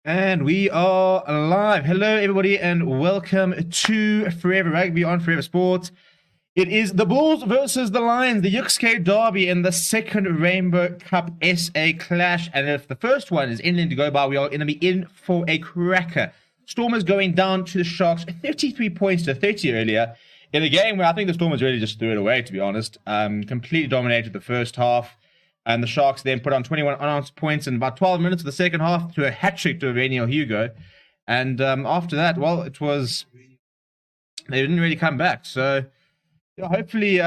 And we are live. Hello, everybody, and welcome to Forever Rugby on Forever Sports. It is the Bulls versus the Lions, the UXK Derby in the second Rainbow Cup SA Clash. And if the first one is ending to go by, we are going to be in for a cracker. Stormers going down to the Sharks, 33 points to 30 earlier, in a game where I think the Stormers really just threw it away, to be honest. Completely dominated the first half. And the Sharks then put on 21 unanswered points in about 12 minutes of the second half to a hat-trick to Reniel Hugo. And after that, well, they didn't really come back. So hopefully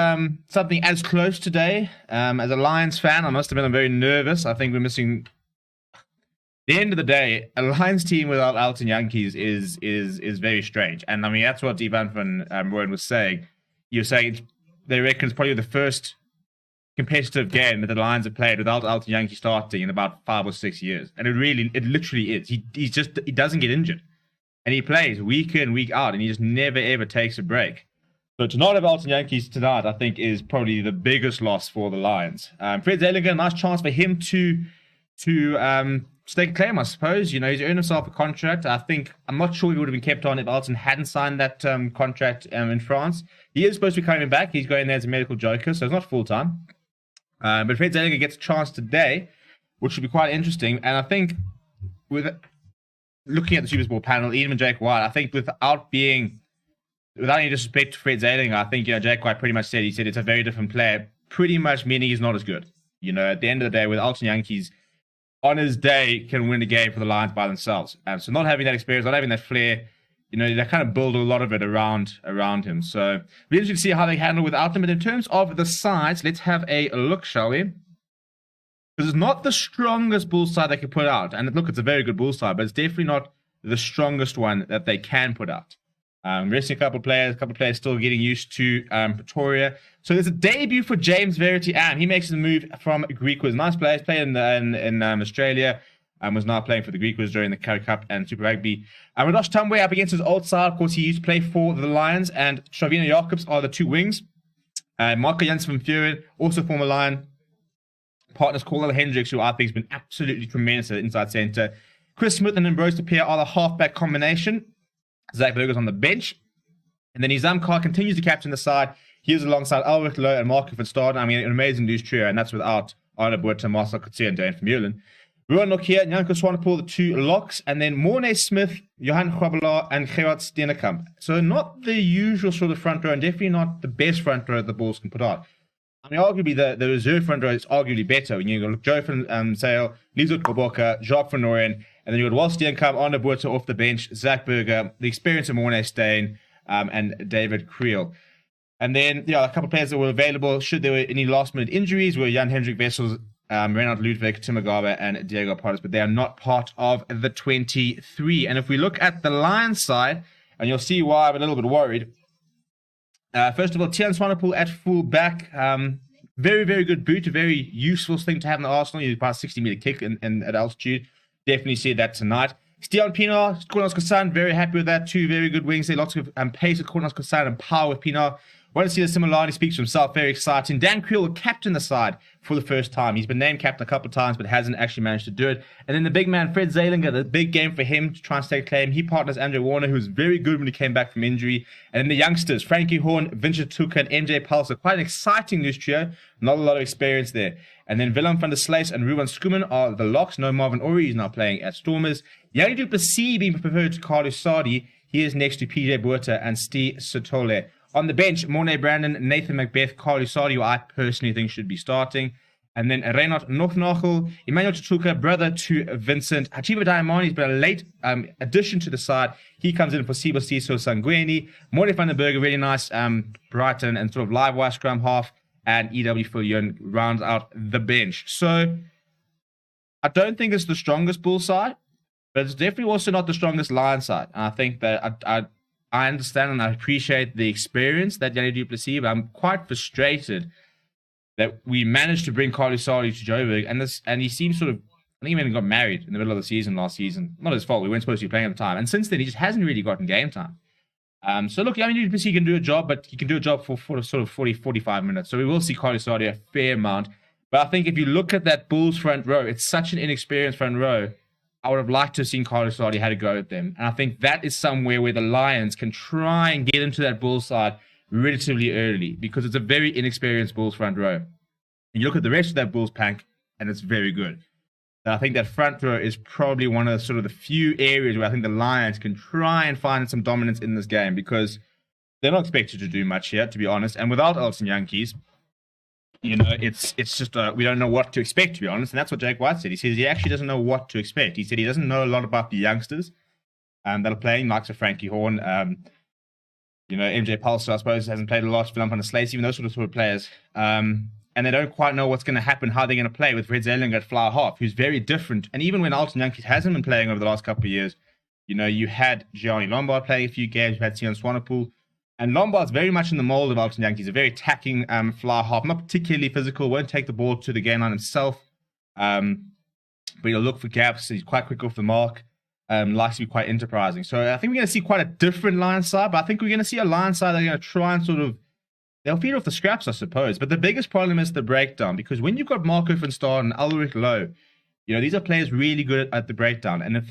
something as close today. As a Lions fan, I must have been very nervous. I think we're missing... At the end of the day, a Lions team without Alton Yankees is very strange. And I mean, that's what Ivan van Rooyen was saying. He was saying they reckon it's probably the first competitive game that the Lions have played without Alton Yankee starting in about 5 or 6 years. And it literally is. He doesn't get injured. And he plays week in, week out, and he just never ever takes a break. So to not have Alton Yankees tonight, I think, is probably the biggest loss for the Lions. Fred Zelinger, nice chance for him to stake a claim, I suppose. You know, he's earned himself a contract. I'm not sure he would have been kept on if Alton hadn't signed that contract in France. He is supposed to be coming back. He's going there as a medical joker, so it's not full-time. But Fred Zelinger gets a chance today, which should be quite interesting. And I think with looking at the Super Bowl panel, even Jake White, I think without any disrespect to Fred Zelinger, I think, Jake White pretty much said it's a very different player, pretty much meaning he's not as good. You know, at the end of the day, with Alton Yankees on his day can win a game for the Lions by themselves. So not having that experience, not having that flair, they kind of build a lot of it around him. So it'll be interesting to see how they handle without him. But in terms of the sides, let's have a look, shall we? Because it's not the strongest bull side they can put out. And look, it's a very good bull side, but it's definitely not the strongest one that they can put out. Resting a couple of players still getting used to Pretoria. So there's a debut for James Verity-Am. He makes the move from Greek Wiz. Nice player. He's played in Australia. Was now playing for the Greek Wiz during the Currie Cup and Super Rugby. Radosh Tambwe up against his old side. Of course, he used to play for the Lions. And Shavina Jacobs are the two wings. Marco Jansen van Vuren, also former Lion. Partners Carl Hendricks, who I think has been absolutely tremendous at inside centre. Chris Smith and Ambrose De Pierre are the halfback combination. Zach Burger's on the bench. And then Izam Carr continues to captain the side. He is alongside Albert Lowe and Marco van Staden. I mean, an amazing loose trio. And that's without Arno Buerta, Marcel Coetzee, and Dane Vermeulen. Ruan Nokia, Janko Swanepoel, the two locks, and then Mornay Smith, Johan Grabelaar, and Gerard Steenekamp. So not the usual sort of front row, and definitely not the best front row that the Bulls can put out. I mean, arguably, the reserve front row is arguably better. When you got Joe van Sale, Liesel Koboka, Jacques van Nooyen, and then you got Walt Steenekamp, Arno Buerta off the bench, Zach Burger, the experience of Mornay Steen, and David Creel. And then, a couple of players that were available, should there were any last-minute injuries, were Jan Hendrik Wessels, Reinhard Ludwig, Tim Mugabe, and Diego Porras, but they are not part of the 23. And if we look at the Lions side, and you'll see why I'm a little bit worried. First of all, Tian Swanepoel at full back. Very, very good boot, a very useful thing to have in the Arsenal. He's about a 60-meter kick at altitude. Definitely see that tonight. Stian Pienaar, Cornels Kosan, very happy with that. Two very good wings there. Lots of pace with Cornels Kosan and power with Pienaar. Want to see the similarity, speaks for himself, very exciting. Dan Creel will captain the side for the first time. He's been named captain a couple of times, but hasn't actually managed to do it. And then the big man, Fred Zelinger, the big game for him to try and stake claim. He partners Andrew Warner, who was very good when he came back from injury. And then the youngsters, Frankie Horn, Vincent Tuka, and MJ Pulse. Quite an exciting loose trio. Not a lot of experience there. And then Willem van der Sluys and Ruben Skuman are the locks. No Marvin Ori, he's now playing at Stormers. Yanni du Plessis being preferred to Carlos Sardi. He is next to PJ Buerta and Steve Sotole. On the bench, Mornay Brandon, Nathan Macbeth, Carly Sardi, who I personally think should be starting. And then Reinhard Nofnagel, Emmanuel Tutuka, brother to Vincent. Hachiba Diamani's been a late addition to the side. He comes in for Sibo Siso Sangweni. Morley van den Berg, really nice Brighton and sort of live wire scrum half. And E.W. Fillion rounds out the bench. So I don't think it's the strongest Bull side, but it's definitely also not the strongest Lion side. And I think that I understand and I appreciate the experience that Yanni du Plessis, but I'm quite frustrated that we managed to bring Carlos Sardi to Joburg, and he seems sort of, I think he even got married in the middle of the season last season. Not his fault, we weren't supposed to be playing at the time. And since then, he just hasn't really gotten game time. So look, Yanni du Plessis can do a job, but he can do a job for sort of 40, 45 minutes. So we will see Carlos Sardi a fair amount. But I think if you look at that Bulls front row, it's such an inexperienced front row I would have liked to have seen Carlos Sardi had a go at them. And I think that is somewhere where the Lions can try and get into that Bulls side relatively early, because it's a very inexperienced Bulls front row. And you look at the rest of that Bulls pack, and it's very good. And I think that front row is probably one of the, sort of the few areas where I think the Lions can try and find some dominance in this game, because they're not expected to do much here, to be honest. And without Elton Yankees, you know, it's just we don't know what to expect, to be honest. And that's what Jake White said. He says he actually doesn't know what to expect. He said he doesn't know a lot about the youngsters that are playing, likes of Frankie Horn. You know, MJ Pulsar, I suppose, hasn't played a lot. Philip on the Slates, even those sort of players. And they don't quite know what's going to happen, how they're going to play with Fred Zellinger at fly half, who's very different. And even when Alton Yankees hasn't been playing over the last couple of years, you know, you had Gianni Lombard playing a few games, you had Sion Swanepoel. And Lombard's very much in the mold of Alton Yankees, a very attacking fly half, not particularly physical, won't take the ball to the game line himself. But he'll look for gaps, he's quite quick off the mark, likes to be quite enterprising. So I think we're going to see quite a different Lions side, but I think we're going to see a Lions side that are going to try and sort of, they'll feed off the scraps, I suppose. But the biggest problem is the breakdown, because when you've got Marco van Staden and Ulrich Lowe, you know, these are players really good at the breakdown. And if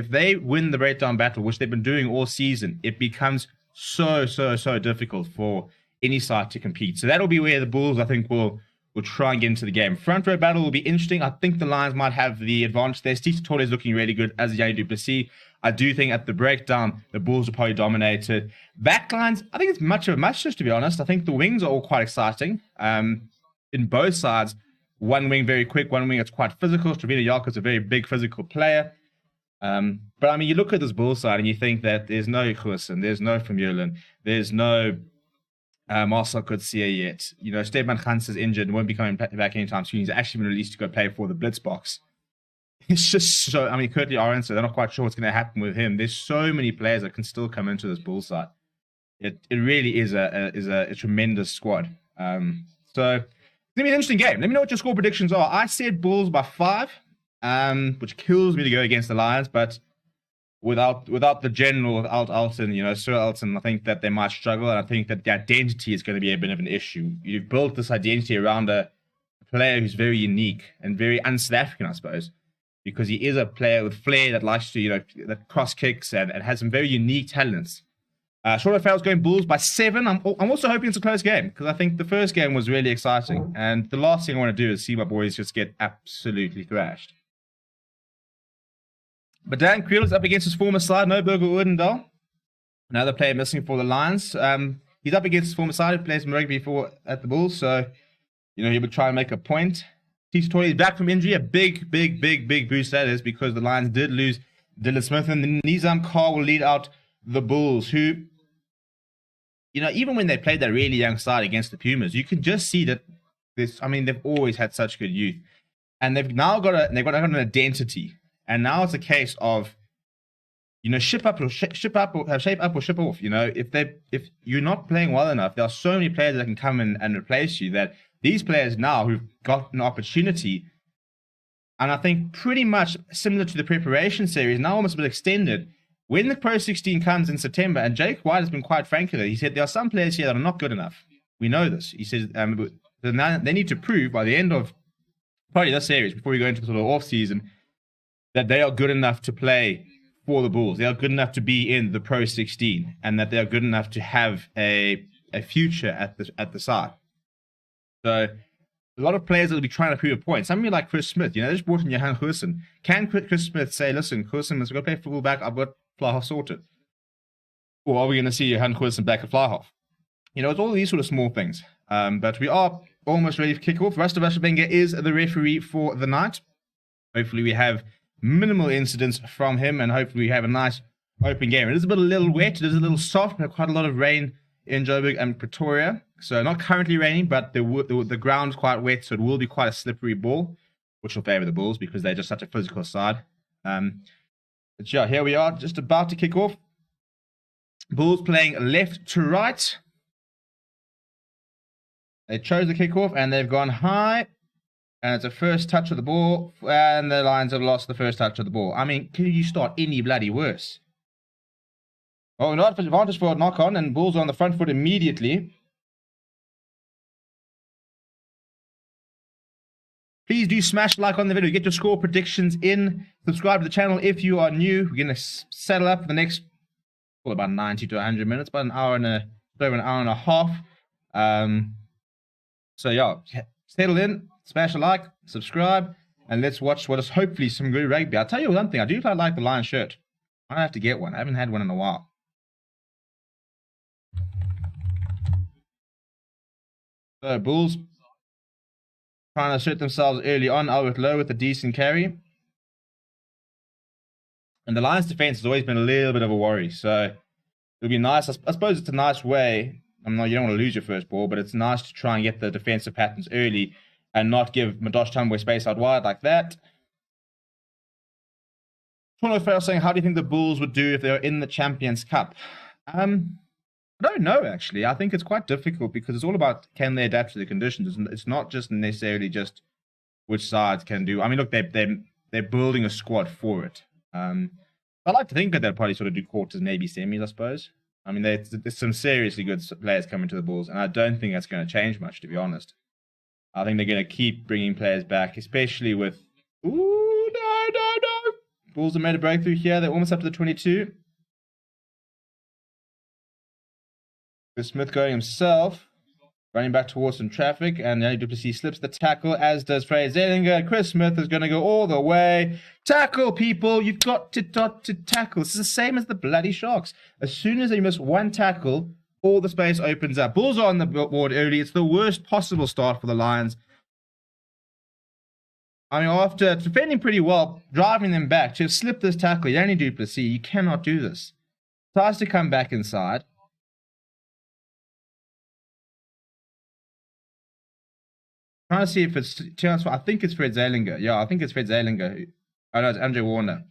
they win the breakdown battle, which they've been doing all season, it becomes so difficult for any side to compete. So that'll be where the Bulls, I think, will try and get into the game. Front row battle will be interesting. I think the Lions might have the advantage there. Steve Torre is looking really good, as Yanni Duplessis. I do think at the breakdown, the Bulls will probably dominate it. Backlines, I think it's much of a muchness, to be honest. I think the wings are all quite exciting. In both sides, one wing very quick, one wing that's quite physical. Stravina Yarko's a very big physical player. But I mean, you look at this Bulls side and you think that there's no Goosen, there's no Vermeulen, there's no Marcel Coetzee yet. You know, Stefan Gans is injured and won't be coming back anytime soon. He's actually been released to go play for the Blitzbox. It's just so, I mean, Curtly Aronson, so they're not quite sure what's going to happen with him. There's so many players that can still come into this Bulls side. It really is a tremendous squad. So it's going to be an interesting game. Let me know what your score predictions are. I said Bulls by 5. Which kills me to go against the Lions, but without the general, without Alton, you know, Sir Alton, I think that they might struggle, and I think that the identity is going to be a bit of an issue. You've built this identity around a player who's very unique and very un-South African, I suppose, because he is a player with flair that likes to, you know, that cross kicks and has some very unique talents. Short of fails going Bulls by 7. I'm also hoping it's a close game, because I think the first game was really exciting, and the last thing I want to do is see my boys just get absolutely thrashed. But Dan Creel is up against his former side, no Burger Odendaal. Another player missing for the Lions. He's up against his former side. He plays some rugby at the Bulls, so you know he would try and make a point. Steve Torre is back from injury. A big boost that is, because the Lions did lose Dylan Smith, and the Nizam Carr will lead out the Bulls, who, you know, even when they played that really young side against the Pumas, you can just see that this. I mean, they've always had such good youth, and they've now got an identity. And now it's a case of, you know, shape up or ship off. You know, if you're not playing well enough, there are so many players that can come in and replace you, that these players now who've got an opportunity, and I think pretty much similar to the preparation series, now almost a bit extended. When the Pro 16 comes in September, and Jake White has been quite frank with it, he said there are some players here that are not good enough. We know this. He says they need to prove by the end of probably this series, before we go into the sort of off season, that they are good enough to play for the Bulls. They are good enough to be in the Pro 16, and that they are good enough to have a future at the side. So a lot of players will be trying to prove a point. Somebody like Chris Smith, you know, they just brought in Johan Goosen. Can Chris Smith say, listen, Goosen, let's go play football back, I've got fly half sorted? Or are we going to see Johan Goosen back at fly half? You know, it's all these sort of small things. But we are almost ready for kickoff. Rasta Vashabenga is the referee for the night. Hopefully we have minimal incidents from him, and hopefully we have a nice open game. It is a little wet, it is a little soft. We have quite a lot of rain in Joburg and Pretoria, so not currently raining, but the ground is quite wet, so it will be quite a slippery ball, which will favour the Bulls because they're just such a physical side. But yeah, here we are, just about to kick off. Bulls playing left to right. They chose the kickoff and they've gone high. And it's a first touch of the ball, and the Lions have lost the first touch of the ball. I mean, can you start any bloody worse? Oh, not for advantage for a knock-on, and Bulls are on the front foot immediately. Please do smash like on the video. Get your score predictions in. Subscribe to the channel if you are new. We're going to settle up for the next, well, about 90 to 100 minutes, about an hour and a half. So yeah, settle in, smash a like, subscribe, and let's watch what is hopefully some good rugby. I'll tell you one thing, I do like the Lion shirt. I have to get one. I haven't had one in a while. So Bulls trying to assert themselves early on. Albert Lowe with a decent carry. And the Lions defense has always been a little bit of a worry. So it'll be nice. I suppose it's a nice way. You don't want to lose your first ball, but it's nice to try and get the defensive patterns early and not give Madosh Tambwe space out wide like that. Tono Farrell saying, how do you think the Bulls would do if they were in the Champions Cup? I don't know, actually. I think it's quite difficult because it's all about can they adapt to the conditions. It's not just necessarily just which sides can do. I mean, look, they're building a squad for it. I like to think that they'll probably sort of do quarters, maybe semis, I suppose. I mean, there's some seriously good players coming to the Bulls, and I don't think that's going to change much, to be honest. I think they're going to keep bringing players back, especially with... Ooh, no. Bulls have made a breakthrough here. They're almost up to the 22. Chris Smith going himself, running back towards some traffic, and Yanni Duplessis slips the tackle, as does Frey Zelinger. Chris Smith is going to go all the way. Tackle, people! You've got to tackle. This is the same as the bloody Sharks. As soon as they miss one tackle, all the space opens up. Bulls are on the board early. It's the worst possible start for the Lions. I mean, after defending pretty well, driving them back, to slip this tackle, Yanni Duplessis, you cannot do this. Tries to come back inside. Trying to see if it's I think it's Fred Zelinger. Yeah, I think it's Fred Zelinger. Oh no, it's Andre Warner.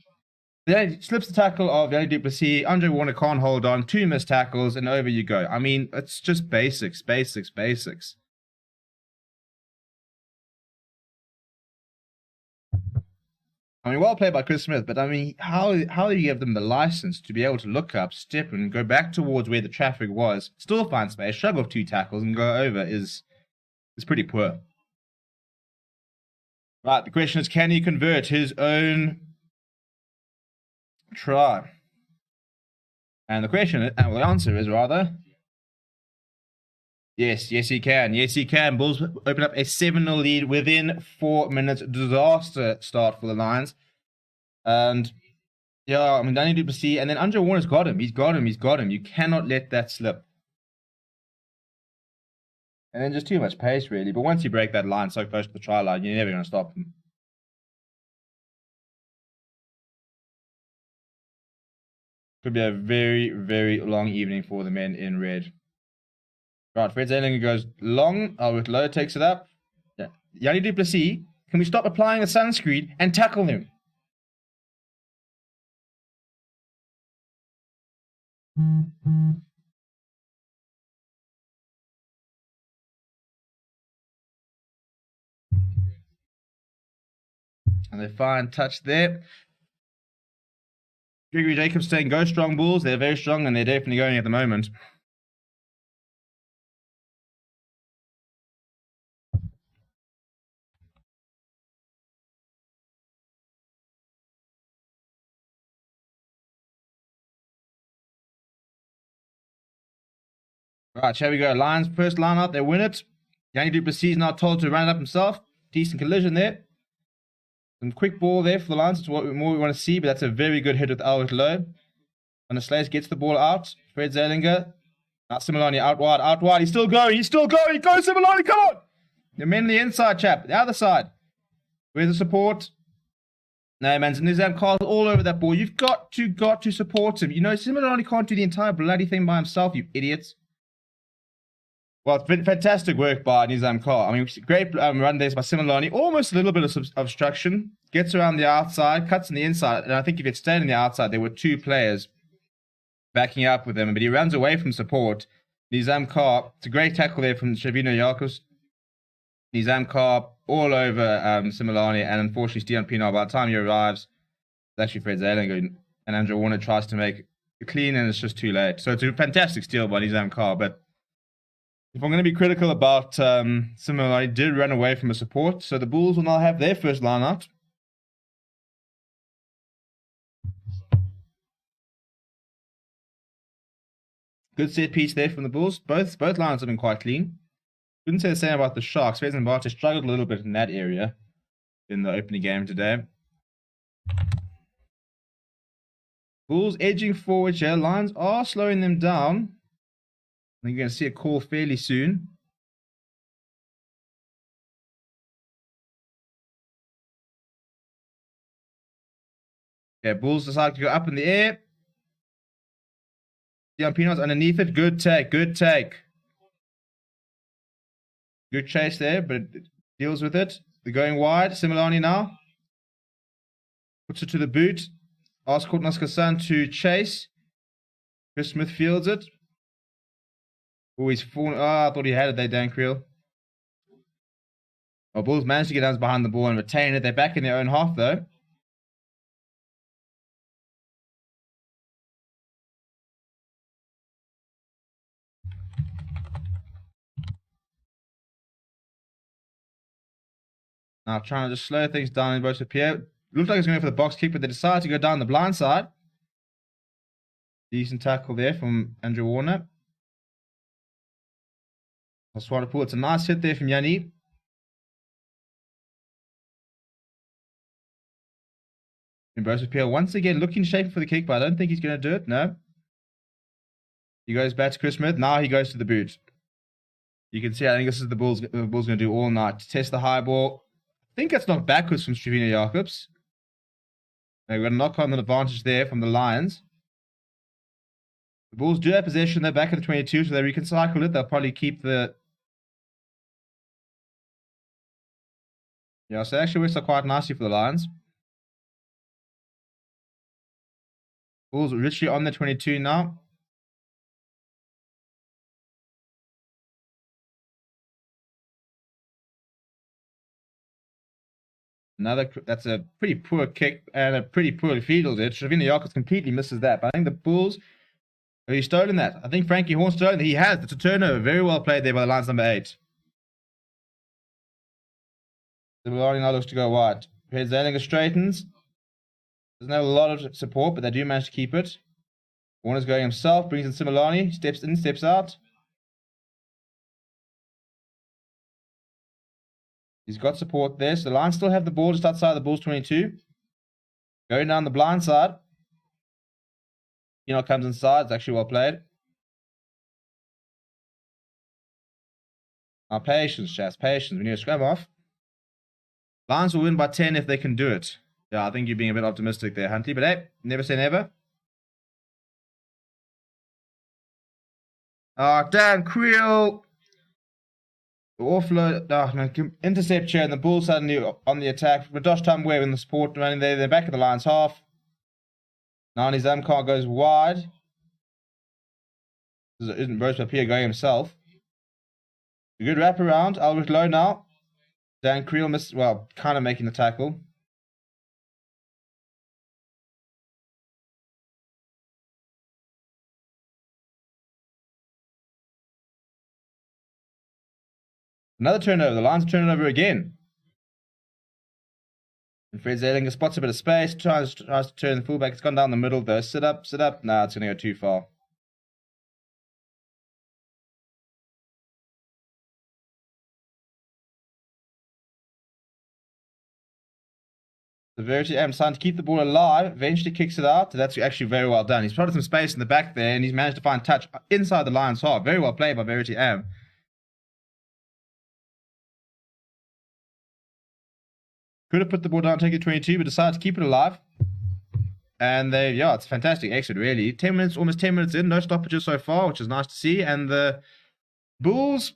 Then he slips the tackle of Yanni Duplessis. Andre Warner can't hold on. 2 missed tackles, and over you go. I mean, it's just basics. I mean, well played by Chris Smith, but I mean, how do you give them the license to be able to look up, step, and go back towards where the traffic was, still find space, shrug off 2 tackles, and go over is pretty poor. Right, the question is, can he convert his own try? And the answer is rather, yes, he can. Yes, he can. Bulls open up a 7-0 lead within 4 minutes. Disaster start for the Lions. And, yeah, I mean, Danny Duplessis, and then Andre Warner's got him. He's got him. You cannot let that slip. And then just too much pace, really. But once you break that line so close to the try line, you're never going to stop them. Could be a very, very long evening for the men in red. Right, Fred Zelinger goes long. With Lowe takes it up. Yeah. Yanni Duplessis, can we stop applying the sunscreen and tackle him? And they find touch there. Gregory Jacobs saying, go strong, Bulls. They're very strong, and they're definitely going at the moment. Right, here we go. Lions first line up. They win it. Yanni Duplessis now told to run it up himself. Decent collision there. Some quick ball there for the Lions. It's what more we want to see, but that's a very good hit with Albert Lowe. And the Slays gets the ball out. Fred Zelinger. Now Similani out wide. He's still going. Go, Similani, come on! The men on the inside, chap. The other side. Where's the support? No, man. Nizam Carl's all over that ball. You've got to support him. You know, Similani can't do the entire bloody thing by himself, you idiots. Well, fantastic work by Nizam Khan. I mean, great run there by Similani. Almost a little bit of obstruction. Gets around the outside, cuts on the inside. And I think if he'd stayed on the outside, there were 2 players backing up with him. But he runs away from support. Nizam Khan, it's a great tackle there from Shavino Yakos. Nizam Khan all over Similani. And unfortunately, Stian Pienaar, by the time he arrives, it's actually Fred Zelinger. And Andrew Warner tries to make it clean, and it's just too late. So it's a fantastic steal by Nizam Khan. But If I'm going to be critical about Simon, I did run away from a support, so the Bulls will now have their first line out. Good set piece there from the Bulls. Both lines have been quite clean. Couldn't say the same about the Sharks. Fez and Barter struggled a little bit in that area in the opening game today. Bulls edging forward here. Lions are slowing them down. I think you're going to see a call fairly soon. Yeah, Bulls decide to go up in the air. Dion underneath it. Good take. Good take. Good chase there, but it deals with it. They're going wide. Similani now. Puts it to the boot. Asks Kortnas to chase. Chris Smith fields it. Oh, he's fallen. Oh, I thought he had it there, Dan Creel. Oh, Bulls managed to get down behind the ball and retain it. They're back in their own half, though. Now trying to just slow things down in both appear. Looked like he was going for the box kick, but they decided to go down the blind side. Decent tackle there from Andrew Warner. Swanepoel, it's a nice hit there from Yanni. And Joseph Pierre once again looking shape for the kick, but I don't think he's going to do it. No. He goes back to Chris Smith. Now he goes to the boot. You can see, I think this is the Bulls going to do all night. Test the high ball. I think it's knocked backwards from Stravina Jacobs. They've got a knock on the advantage there from the Lions. The Bulls do have possession. They're back at the 22, so they recycle it. They'll probably keep the... Yeah, so it actually works out quite nicely for the Lions. Bulls are literally on the 22 now. That's a pretty poor kick and a pretty poorly fielded. Stravina Jacobs completely misses that. But I think the Bulls... Have you stolen that? I think Frankie Horn stolen it. He has. It's a turnover. Very well played there by the Lions number 8. Similani now looks to go wide. Zalinger straightens. Doesn't have a lot of support, but they do manage to keep it. Warner's going himself, brings in Similani, steps in, steps out. He's got support there, so the Lions still have the ball just outside the Bulls 22. Going down the blind side. Enoch comes inside, it's actually well played. Now patience, Chas, patience. We need to scrum off. Lions will win by 10 if they can do it. Yeah, I think you're being a bit optimistic there, Huntley. But hey, never say never. Dan Creel. Offload. Intercept here, and the Bulls suddenly on the attack. Radosh Tumway in the support running there. They're back at the Lions half. Nani Zamkar goes wide. This isn't Bruce Papier going himself. A good wraparound. Albert Lowe now. Dan Creel missed, well, kind of making the tackle. Another turnover. The Lions turn it over again. And Fred Zelinger spots a bit of space, tries to turn the fullback. It's gone down the middle though. Sit up. Nah, it's going to go too far. Severity Am's trying to keep the ball alive. Eventually kicks it out. That's actually very well done. He's plotted some space in the back there, and he's managed to find touch inside the Lions' half. Very well played by Verity Am. Could have put the ball down, take it 22, but decided to keep it alive. And yeah, it's a fantastic exit, really. 10 minutes, almost 10 minutes in, no stoppages so far, which is nice to see. And the Bulls,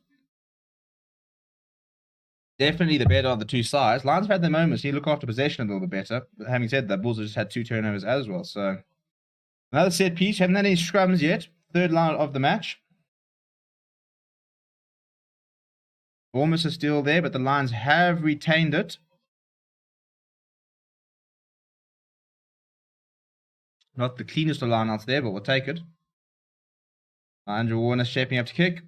definitely the better of the two sides. Lions have had their moments. You look after possession a little bit better. But having said that, Bulls have just had 2 turnovers as well. So another set piece. Haven't had any scrums yet. Third line of the match. Almost a steal there, but the Lions have retained it. Not the cleanest of lineouts there, but we'll take it. Andrew Warner shaping up to kick.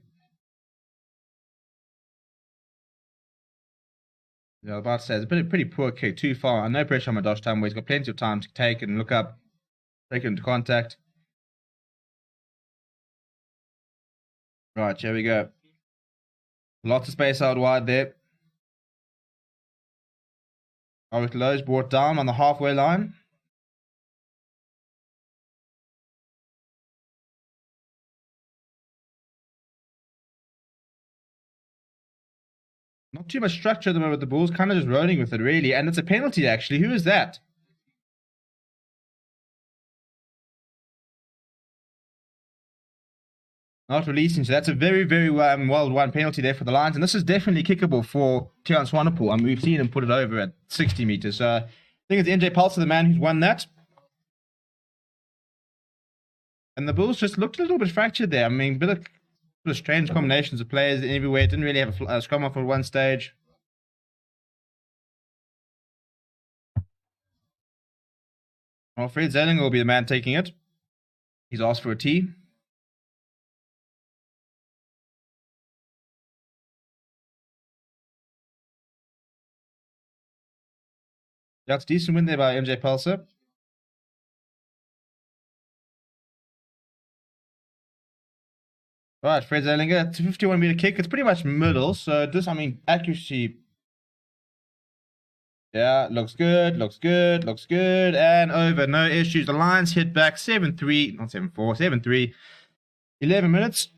Yeah, I was about to say, it's a pretty poor kick, too far. No pressure on my Josh Tambo. He's got plenty of time to take and look up, take it into contact. Right, here we go. Lots of space out wide there. Lowe's brought down on the halfway line. Not too much structure at the moment. The Bulls kind of just rolling with it, really. And it's a penalty, actually. Who is that? Not releasing. So that's a very, very well-won penalty there for the Lions. And this is definitely kickable for Tian Swanepoel. I mean, we've seen him put it over at 60 meters. So I think it's NJ Pulser, the man who's won that. And the Bulls just looked a little bit fractured there. I mean, bit of strange combinations of players everywhere. Didn't really have a scrum off at one stage. Well, Fred Zellinger will be the man taking it. He's asked for a tee. That's a decent win there by MJ Pulser. Right, Fred Zellinger, it's a 51-meter kick. It's pretty much middle, so this, I mean, accuracy. Yeah, looks good, looks good, looks good. And over, no issues. The Lions hit back 7-3, not 7-4, 7-3. 11 minutes.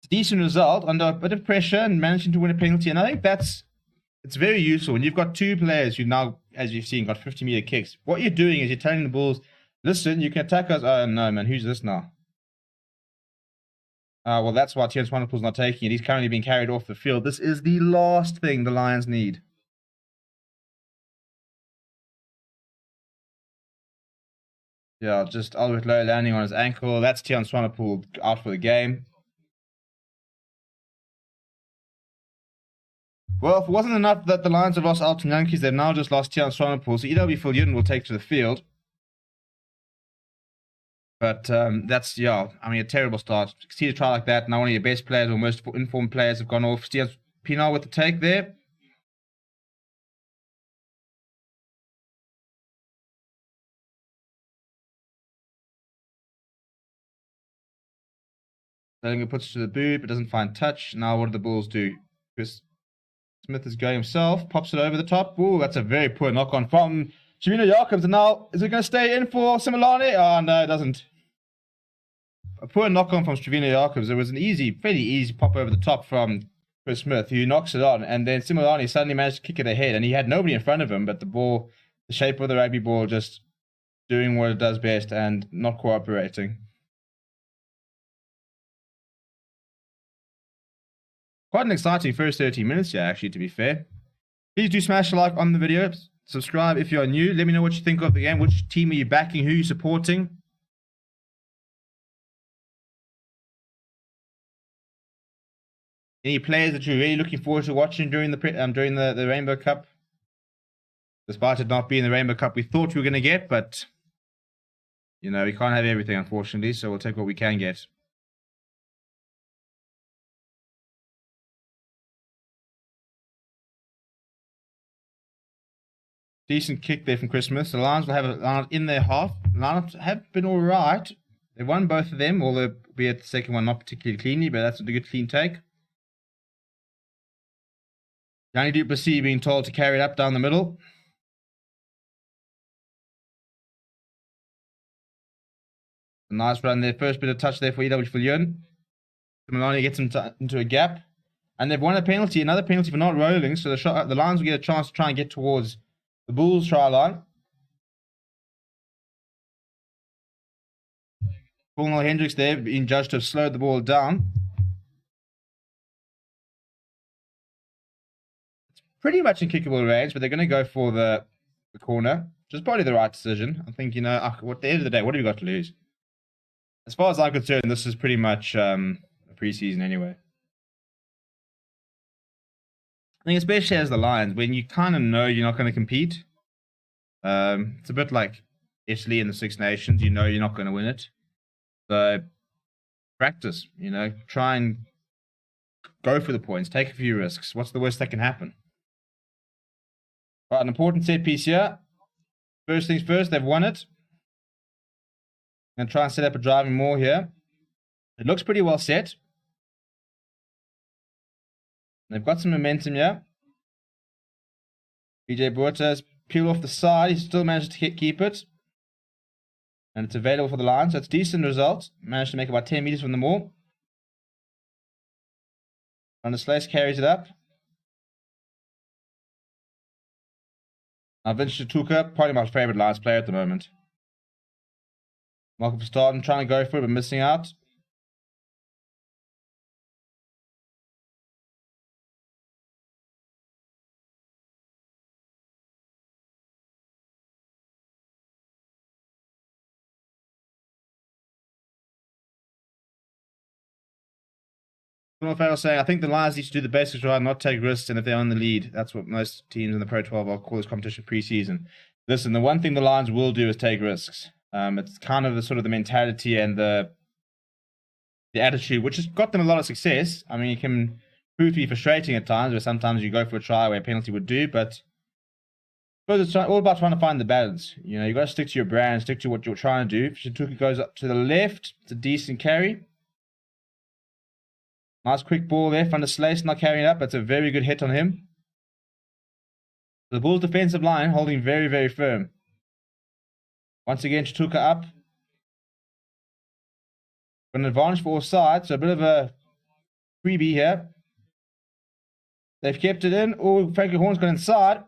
It's a decent result under a bit of pressure and managing to win a penalty. And I think it's very useful when you've got two players who now, as you've seen, got 50-meter kicks. What you're doing is you're telling the Bulls, listen, you can attack us. Oh, no, man, who's this now? Well, that's why Tian Swanepoel's not taking it. He's currently being carried off the field. This is the last thing the Lions need. Yeah, just Albert Lowe landing on his ankle. That's Tian Swanepoel out for the game. Well, if it wasn't enough that the Lions have lost Alton Yankees, they've now just lost Tian Swanepoel. So EW Viljoen will take to the field. But that's, yeah, I mean, a terrible start. You see a try like that. Now one of your best players or most informed players have gone off. Stian Pienaar with the take there. Zellinger puts it to the boot, but doesn't find touch. Now what do the Bulls do? Chris Smith is going himself, pops it over the top. Ooh, that's a very poor knock-on from Trevino Jacobs. And now, is it going to stay in for Similani? Oh, no, it doesn't. A poor knock-on from Trevino Jacobs. It was an fairly easy pop over the top from Chris Smith, who knocks it on. And then Similani suddenly managed to kick it ahead. And he had nobody in front of him, but the ball, the shape of the rugby ball, just doing what it does best and not cooperating. Quite an exciting first 30 minutes here, actually, to be fair. Please do smash a like on the video. Subscribe if you're new. Let me know what you think of the game. Which team are you backing? Who are you supporting? Any players that you're really looking forward to watching during the Rainbow Cup? Despite it not being the Rainbow Cup we thought we were going to get, but, you know, we can't have everything, unfortunately, so we'll take what we can get. Decent kick there from Chris Smith. The Lions will have a in their half. The Lions have been all right. They won both of them, although be it the second one not particularly cleanly, but that's a good clean take. Yanni du Plessis being told to carry it up down the middle. A nice run there. First bit of touch there for EW Viljoen. Milani gets him into a gap. And they've won a penalty, another penalty for not rolling, so the Lions will get a chance to try and get towards the Bulls try line. Paul Hendricks there being judged to have slowed the ball down. It's pretty much in kickable range, but they're going to go for the corner, which is probably the right decision. I think, you know, at the end of the day, what have you got to lose? As far as I'm concerned, this is pretty much a preseason anyway. I think especially as the Lions, when you kind of know you're not going to compete, it's a bit like Italy in the Six Nations. You know you're not going to win it. So practice, you know, try and go for the points, take a few risks. What's the worst that can happen? Right, an important set piece here. First things first, they've won it. I'm going to try and set up a driving maul here. It looks pretty well set. They've got some momentum here. BJ Buerta's peeled off the side. He still managed to keep it. And it's available for the line, so it's a decent result. Managed to make about 10 meters from the maul. And the Slice carries it up. Now Vince Tuka, probably my favorite Lions player at the moment. Malcolm Verstappen trying to go for it, but missing out. I was saying, I think the Lions need to do the basics right, not take risks, and if they're on the lead, that's what most teams in the Pro 12 will call this competition preseason. Listen, the one thing the Lions will do is take risks. It's kind of the sort of the mentality and the attitude, which has got them a lot of success. I mean, it can prove to be frustrating at times, where sometimes you go for a try where a penalty would do, but I suppose it's all about trying to find the balance. You know, you got to stick to your brand, stick to what you're trying to do. If Shituka goes up to the left, it's a decent carry. Nice quick ball there. Van der Slaes not carrying it up. That's a very good hit on him. The Bulls' defensive line holding very, very firm. Once again, Shituka up. Got an advantage for all sides, so a bit of a freebie here. They've kept it in. Oh, Frankie Horn's got inside.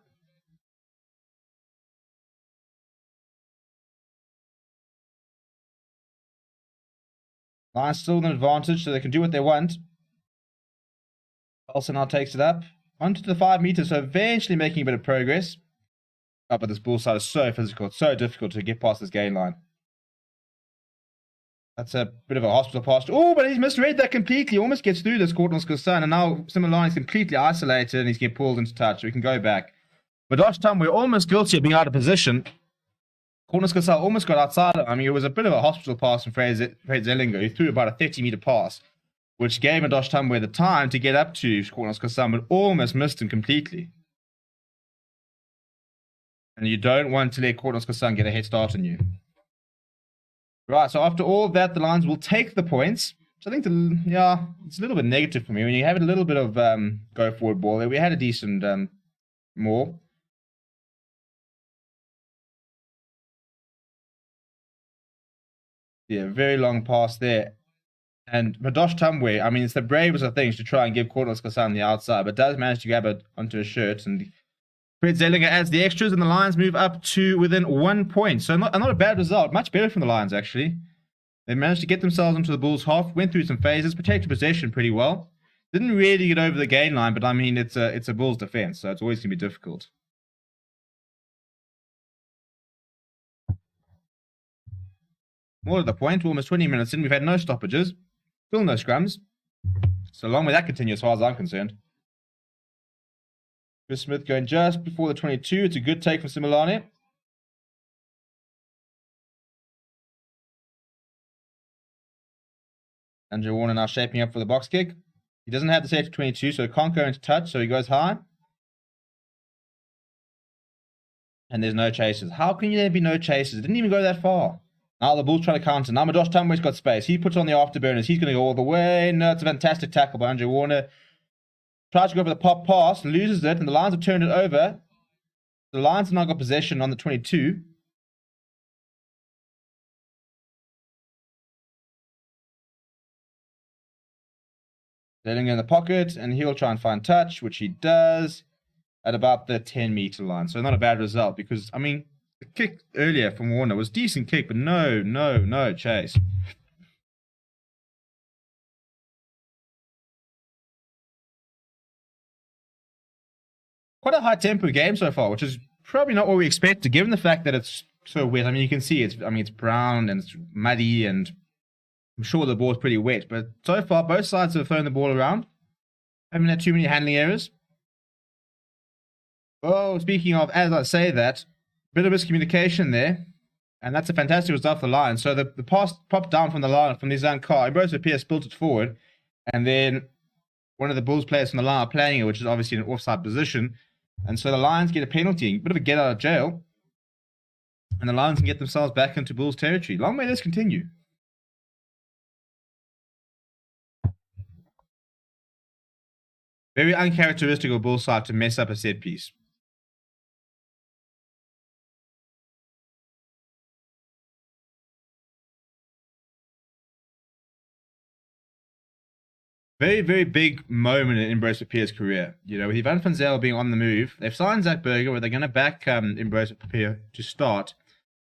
Lions still in an advantage, so they can do what they want. Olsen now takes it up onto the 5 meters, so eventually making a bit of progress. Oh, but this bull side is so physical. It's so difficult to get past this gain line. That's a bit of a hospital pass. Oh, but he's misread that completely. Almost gets through this Courtnall's concern, and now Similani is completely isolated, and he's getting pulled into touch, so we can go back. But last time we were almost guilty of being out of position. Courtnall's concern almost got outside. I mean, it was a bit of a hospital pass from Fred Zellinger, who threw about a 30-meter pass, which gave Adosh Tambwe the time to get up to Courtnall's concern, but almost missed him completely. And you don't want to let Courtnall's concern get a head start on you. Right, so after all of that, the Lions will take the points. So I think, it's a little bit negative for me. When you have a little bit of go-forward ball there, we had a decent maul. Yeah, very long pass there. And Madosh Tambwe, I mean, it's the bravest of things to try and give Courtnall's Kassan the outside, but does manage to grab it onto his shirt. And Fred Zellinger adds the extras, and the Lions move up to within 1 point. So not a bad result. Much better from the Lions, actually. They managed to get themselves into the Bulls' half, went through some phases, protected possession pretty well. Didn't really get over the gain line, but I mean, it's a Bulls defense, so it's always going to be difficult. More to the point, we're almost 20 minutes in. We've had no stoppages. Still no scrums. So long may that continue as far as I'm concerned. Chris Smith going just before the 22. It's a good take from Similani. Andrew Warner now shaping up for the box kick. He doesn't have the safety 22, so he can't go into touch, so he goes high. And there's no chases. How can there be no chases? It didn't even go that far. Now the Bulls trying to counter. Now Madosh Tambwe's got space. He puts on the afterburners. He's going to go all the way. No, it's a fantastic tackle by Andrew Warner. Tries to go for the pop pass, loses it, and the Lions have turned it over. The Lions have now got possession on the 22. Letting in the pocket, and he'll try and find touch, which he does at about the 10-meter line. So not a bad result, because, I mean, the kick earlier from Warner was a decent kick, but no chase. Quite a high-tempo game so far, which is probably not what we expected, given the fact that it's so wet. I mean, you can see it's brown and it's muddy, and I'm sure the ball's pretty wet. But so far, both sides have thrown the ball around. Haven't had too many handling errors. Oh, speaking of, as I say that, bit of miscommunication there. And that's a fantastic result for the Lions. So the pass popped down from the line, from the Zankar. Ambrose Pierce built it forward. And then one of the Bulls players from the line are playing it, which is obviously in an offside position. And so the Lions get a penalty, a bit of a get out of jail. And the Lions can get themselves back into Bulls territory. Long may this continue. Very uncharacteristic of Bulls side to mess up a set piece. Very, very big moment in Ambrose Papier's career. You know, with Ivan van Zyl being on the move, they've signed Zach Berger, where they're going to back Ambrose Papier to start.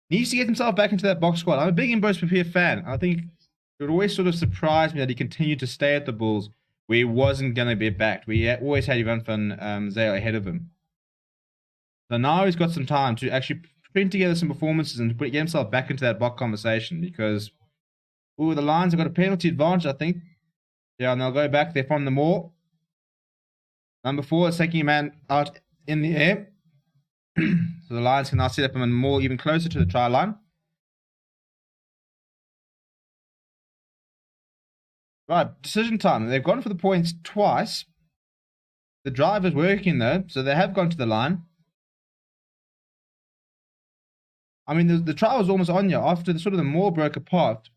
He needs to get himself back into that box squad. I'm a big Ambrose Papier fan. I think it would always sort of surprise me that he continued to stay at the Bulls where he wasn't going to be backed. We always had Ivan van Zyl ahead of him. So now he's got some time to actually string together some performances and get himself back into that box conversation because, the Lions have got a penalty advantage, I think. Yeah, and they'll go back there from the maul. Number 4 is taking a man out in the air. So the Lions can now set up him more even closer to the try line. Right, decision time. They've gone for the points twice. The drive is working though, so they have gone to the line. I mean, the try was almost on you after the maul broke apart.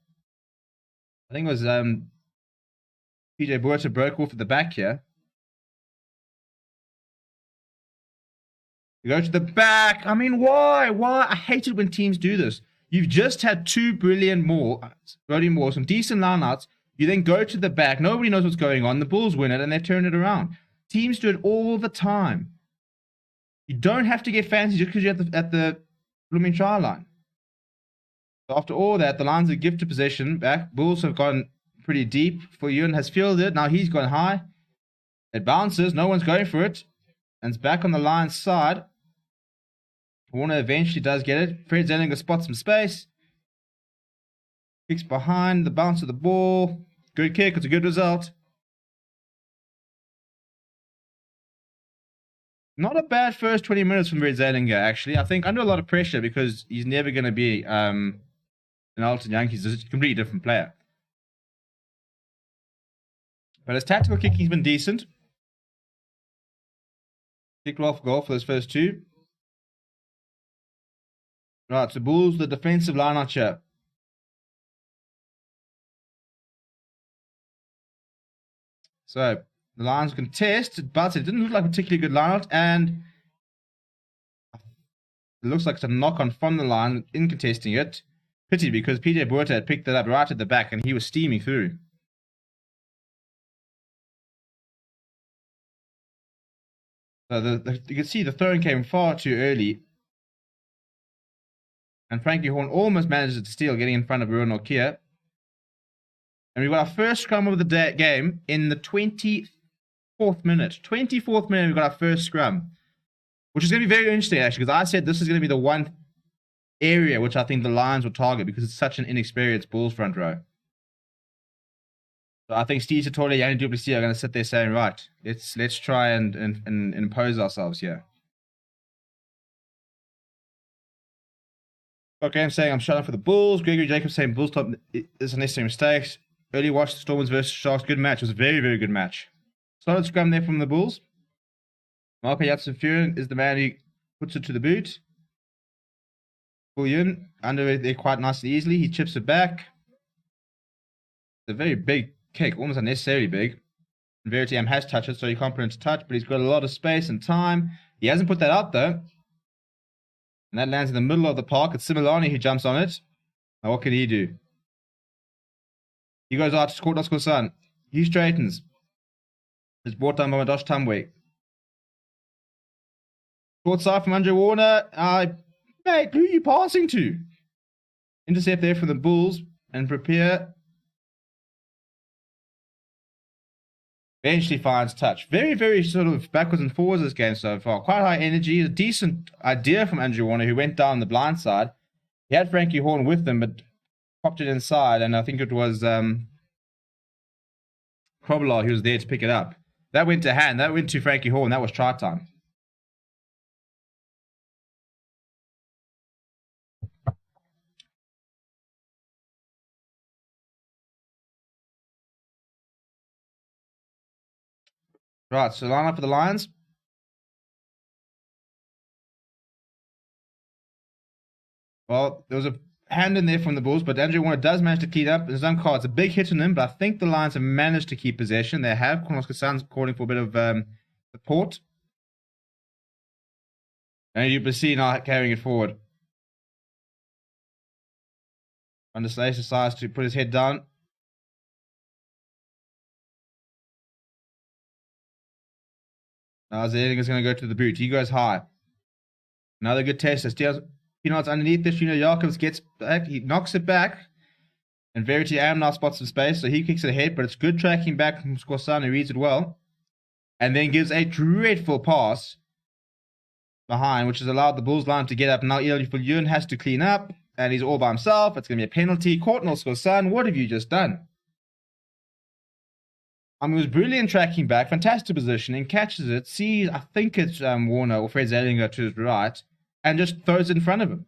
I think it was PJ Buerta broke off at the back here. You go to the back. I mean, why? I hate it when teams do this. You've just had 2 brilliant Brody Moore, some decent lineouts. You then go to the back. Nobody knows what's going on. The Bulls win it, and they turn it around. Teams do it all the time. You don't have to get fancy just because you're at the blooming try line. So after all that, the Lions have gifted possession back. Bulls have gone pretty deep. For Ewan has fielded. Now he's gone high. It bounces. No one's going for it. And it's back on the Lions' side. Warner eventually does get it. Fred Zellinger spots some space. Kicks behind the bounce of the ball. Good kick. It's a good result. Not a bad first 20 minutes from Fred Zellinger, actually. I think under a lot of pressure because he's never going to be an Alton Yankees. He's a completely different player. But his tactical kicking's been decent. Kicked off goal for those first 2. Right, so Bulls, the defensive line out here. So the Lions contest, but it didn't look like a particularly good line out, and it looks like it's a knock on from the line in contesting it. Pity because PJ Buerta had picked it up right at the back and he was steaming through. So you can see the throwing came far too early. And Frankie Horn almost manages to steal, getting in front of Ruan Nokia. And we've got our first scrum of the game in the 24th minute. 24th minute, we've got our first scrum. Which is going to be very interesting, actually, because I said this is going to be the one area which I think the Lions will target because it's such an inexperienced Bulls front row. So I think Steve Satole and Yanni Duplessis are going to sit there saying, right, let's try and impose ourselves here. Okay, I'm saying I'm shutting for the Bulls. Gregory Jacobs saying Bulls top is a necessary mistake. Early watch the Stormers versus Sharks. Good match. It was a very, very good match. Solid scrum there from the Bulls. Marco Janssen-Furen is the man who puts it to the boot. Bullion under it there quite nicely, easily. He chips it back. It's a very big kick, almost unnecessarily big. Veritiam has touched it, so you can't put it into touch, but he's got a lot of space and time. He hasn't put that out, though. And that lands in the middle of the park. It's Similani who jumps on it. Now what can he do? He goes out to Court Son. He straightens. It's brought down by Madosh Tumway. Short side from Andre Warner. Mate, who are you passing to? Intercept there from the Bulls. And prepare. Eventually finds touch. Very, very sort of backwards and forwards this game so far. Quite high energy. A decent idea from Andrew Warner, who went down the blind side. He had Frankie Horn with him, but popped it inside, and I think it was Krobelar who was there to pick it up. That went to hand. That went to Frankie Horn. That was try time. Right, so line up for the Lions. Well, there was a hand in there from the Bulls, but Andrew Warner does manage to clean up. There's some cards, a big hit on him, but I think the Lions have managed to keep possession. They have. Cornelius Sands calling for a bit of support. And you can see now carrying it forward. Underslash decides to put his head down. Now Zeding is going to go to the boot. He goes high. Another good test. Peanuts underneath this. Jakobs gets back. He knocks it back. And Verity Am now spots some space. So he kicks it ahead. But it's good tracking back from Scorsan, who reads it well. And then gives a dreadful pass behind, which has allowed the Bulls line to get up. Now Eli Fulun has to clean up. And he's all by himself. It's going to be a penalty. Courtnall Scorsan, what have you just done? He was brilliant tracking back, fantastic positioning, catches it, sees, I think it's Warner or Fred Zelinger to his right, and just throws it in front of him.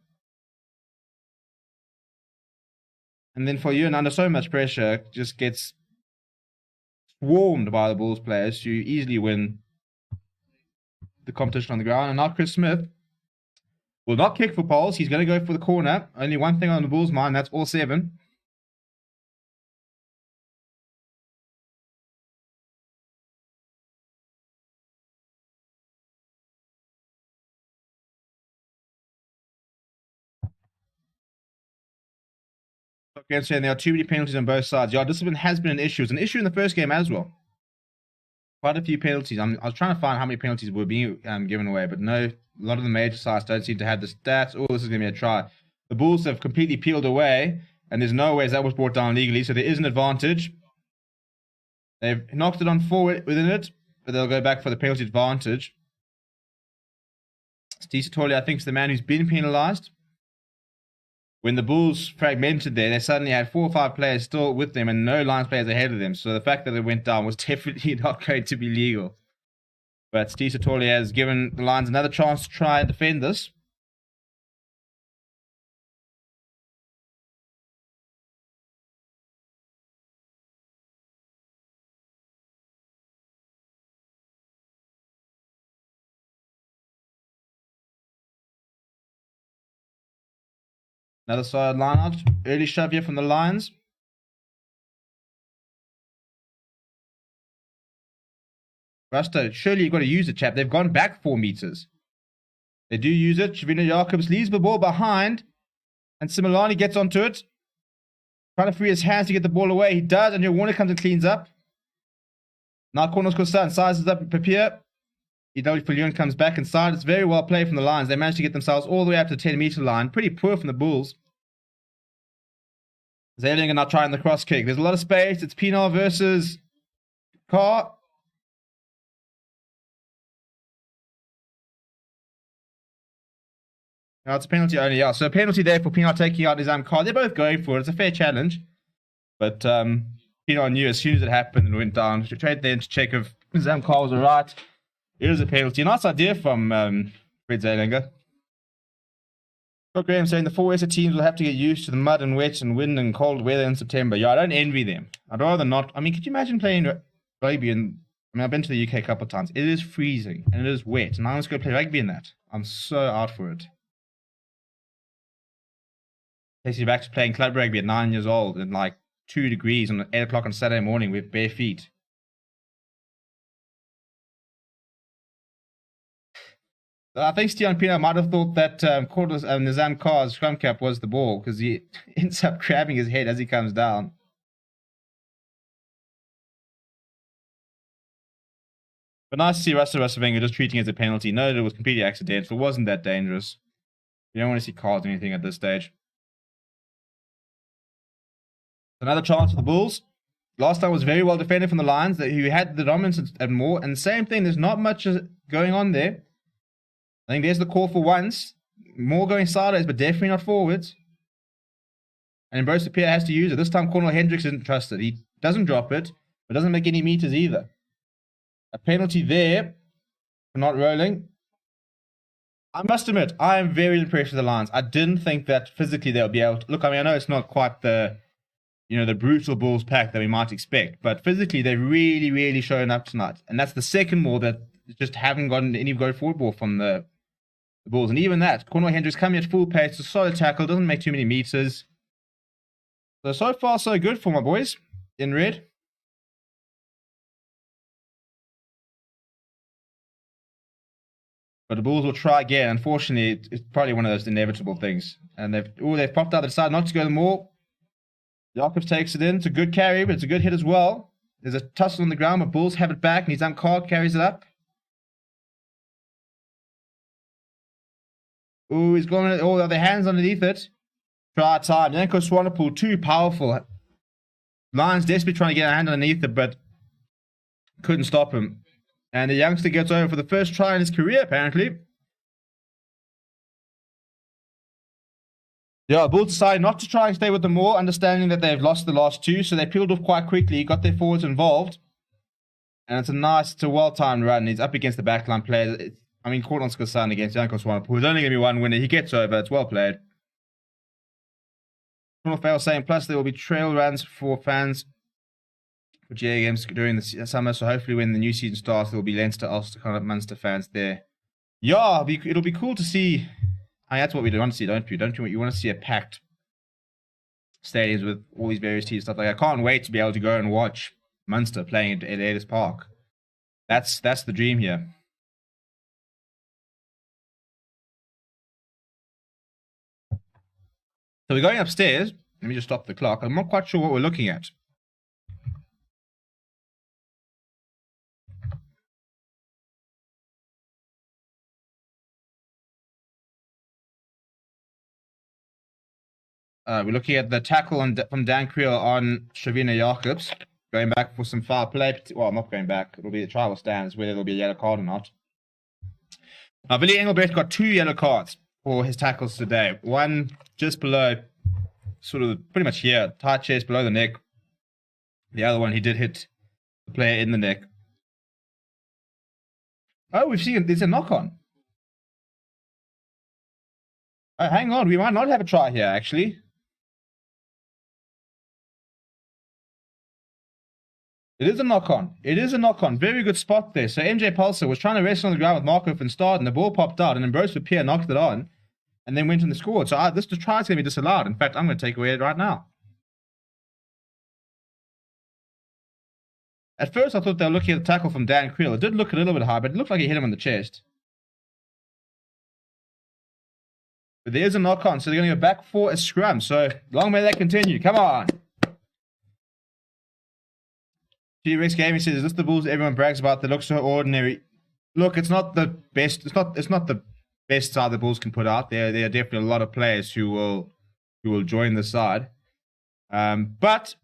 And then for Ewan, under so much pressure, just gets swarmed by the Bulls players to easily win the competition on the ground. And now Chris Smith will not kick for poles. He's going to go for the corner. Only one thing on the Bulls' mind, that's all 7. Again, saying there are too many penalties on both sides. Yeah, discipline has been an issue. It's an issue in the first game as well. Quite a few penalties. I was trying to find how many penalties were being given away, but no, a lot of the major sides don't seem to have the stats. Oh, this is going to be a try. The Bulls have completely peeled away, and there's no ways that was brought down legally, so there is an advantage. They've knocked it on forward within it, but they'll go back for the penalty advantage. Steve Sartori, I think, is the man who's been penalized. When the Bulls fragmented there, they suddenly had 4 or 5 players still with them and no Lions players ahead of them. So the fact that it went down was definitely not going to be legal. But Steve Sartori has given the Lions another chance to try and defend this. Another side line out. Early shove here from the Lions. Rusto, surely you've got to use it, chap. They've gone back 4 meters. They do use it. Shavino Jakobs leaves the ball behind. And Similani gets onto it. Trying to free his hands to get the ball away. He does, and your Warner comes and cleans up. Now Cornels Kosan sizes up Papier. EW Fulun comes back inside. It's very well played from the Lions. They managed to get themselves all the way up to the 10-meter line. Pretty poor from the Bulls. Zalinger now trying the cross kick. There's a lot of space. It's Pinal versus Carr. Now it's a penalty only. Yeah, so a penalty there for Pinal taking out his Carr. They're both going for it. It's a fair challenge. But Pinal knew as soon as it happened and went down. To trade then to check if Carr was alright. It is a penalty. Nice idea from Fred Zalinger. Scott Graham saying the 4 Western teams will have to get used to the mud and wet and wind and cold weather in September. Yeah, I don't envy them. I'd rather not. I mean, could you imagine playing rugby I've been to the UK a couple of times. It is freezing and it is wet. And I want to go play rugby in that. I'm so out for it. Takes you back to playing club rugby at 9 years old in like 2 degrees on 8 o'clock on Saturday morning with bare feet. I think Stian Pino might have thought that Nizam Carr's scrum cap was the ball because he ends up grabbing his head as he comes down. But nice to see Russell Wenger just treating it as a penalty. No, it was completely accidental. It wasn't that dangerous. You don't want to see cards or anything at this stage. Another chance for the Bulls. Last time was very well defended from the Lions, who had the dominance and more. And same thing, there's not much going on there. I think there's the call for once. More going sideways, but definitely not forwards. And Ambrose Pierre has to use it. This time, Cornel Hendricks isn't trusted. He doesn't drop it, but doesn't make any meters either. A penalty there for not rolling. I must admit, I am very impressed with the Lions. I didn't think that physically they'll be able to... Look, I mean, I know it's not quite the brutal Bulls pack that we might expect, but physically they've really, really shown up tonight. And that's the second more that just haven't gotten any go forward ball from the the Bulls. And even that, Cornwall Hendricks coming at full pace, a solid tackle, doesn't make too many meters. So far, so good for my boys in red. But the Bulls will try again. Unfortunately, it's probably one of those inevitable things. And they've popped out. They decided not to go the more. Jacobs takes it in. It's a good carry, but it's a good hit as well. There's a tussle on the ground, but Bulls have it back, and his Card carries it up. Ooh, he's going. Oh, the hands underneath it. Try time. Yanko Swanepoel, too powerful. Lions desperately trying to get a hand underneath it, but couldn't stop him. And the youngster gets over for the first try in his career, apparently. Yeah, Bulls decided not to try and stay with them more, understanding that they've lost the last two, so they peeled off quite quickly, got their forwards involved. And it's a well-timed run. He's up against the backline players. Cortland's got son against Yanko Swanepoel, who's only going to be one winner. He gets over. It's well played. Fail saying, plus there will be trail runs for fans for GA games during the summer, so hopefully when the new season starts, there will be Leinster, Ulster, kind of Munster fans there. Yeah, it'll be cool to see. That's what we want to see, don't you? Don't you want to see a packed stadiums with all these various teams, stuff like that. I can't wait to be able to go and watch Munster playing at Ellis Park. That's the dream here. So we're going upstairs. Let me just stop the clock. I'm not quite sure what we're looking at. We're looking at the tackle from Dan Creel on Shavina Jacobs. Going back for some foul play. Well, I'm not going back. It'll be the trial stands, whether there'll be a yellow card or not. Now, Billy Engelbrecht got 2 yellow cards for his tackles today. One just below, sort of pretty much here, tight chest below the neck. The other one, he did hit the player in the neck. Oh, we've seen there's a knock-on. Oh, hang on. We might not have a try here, actually. It is a knock-on. It is a knock-on. Very good spot there. So MJ Pulser was trying to wrestle on the ground with Marco van Staden, and the ball popped out, and Ambrose Pierre knocked it on, and then went and scored. So this try is going to be disallowed. In fact, I'm going to take away it right now. At first, I thought they were looking at the tackle from Dan Creel. It did look a little bit high, but it looked like he hit him on the chest. But there is a knock-on, so they're going to go back for a scrum. So long may that continue. Come on. T-Rex Gaming says, is this the Bulls everyone brags about that look so ordinary? Look, it's not the best. It's not the best side the Bulls can put out. There are definitely a lot of players who will join the side. But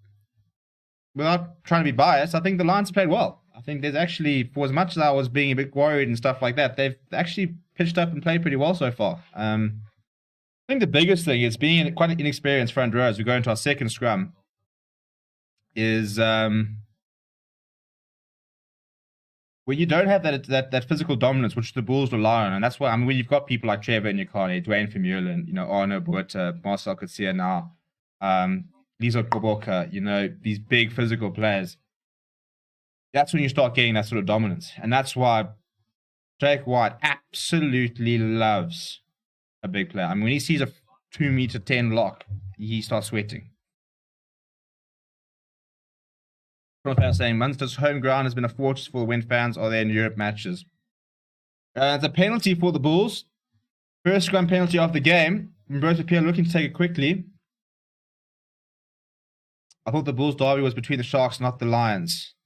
without trying to be biased, I think the Lions played well. I think there's actually, for as much as I was being a bit worried and stuff like that, they've actually pitched up and played pretty well so far. I think the biggest thing is being quite an inexperienced front row as we go into our second scrum is when you don't have that physical dominance, which the Bulls rely on, and that's why when you've got people like Trevor in your corner, Dwayne Vermeulen, Arno Buerta, Marcel Coetzee now, Lizo Koboka, these big physical players. That's when you start getting that sort of dominance, and that's why Jake White absolutely loves a big player. When he sees a 2-meter-10 lock, he starts sweating. Saying Munster's home ground has been a fortress for when fans are there in Europe matches. It's a penalty for the Bulls. First scrum penalty of the game. Ambrose Pierre looking to take it quickly. I thought the Bulls derby was between the Sharks, not the Lions.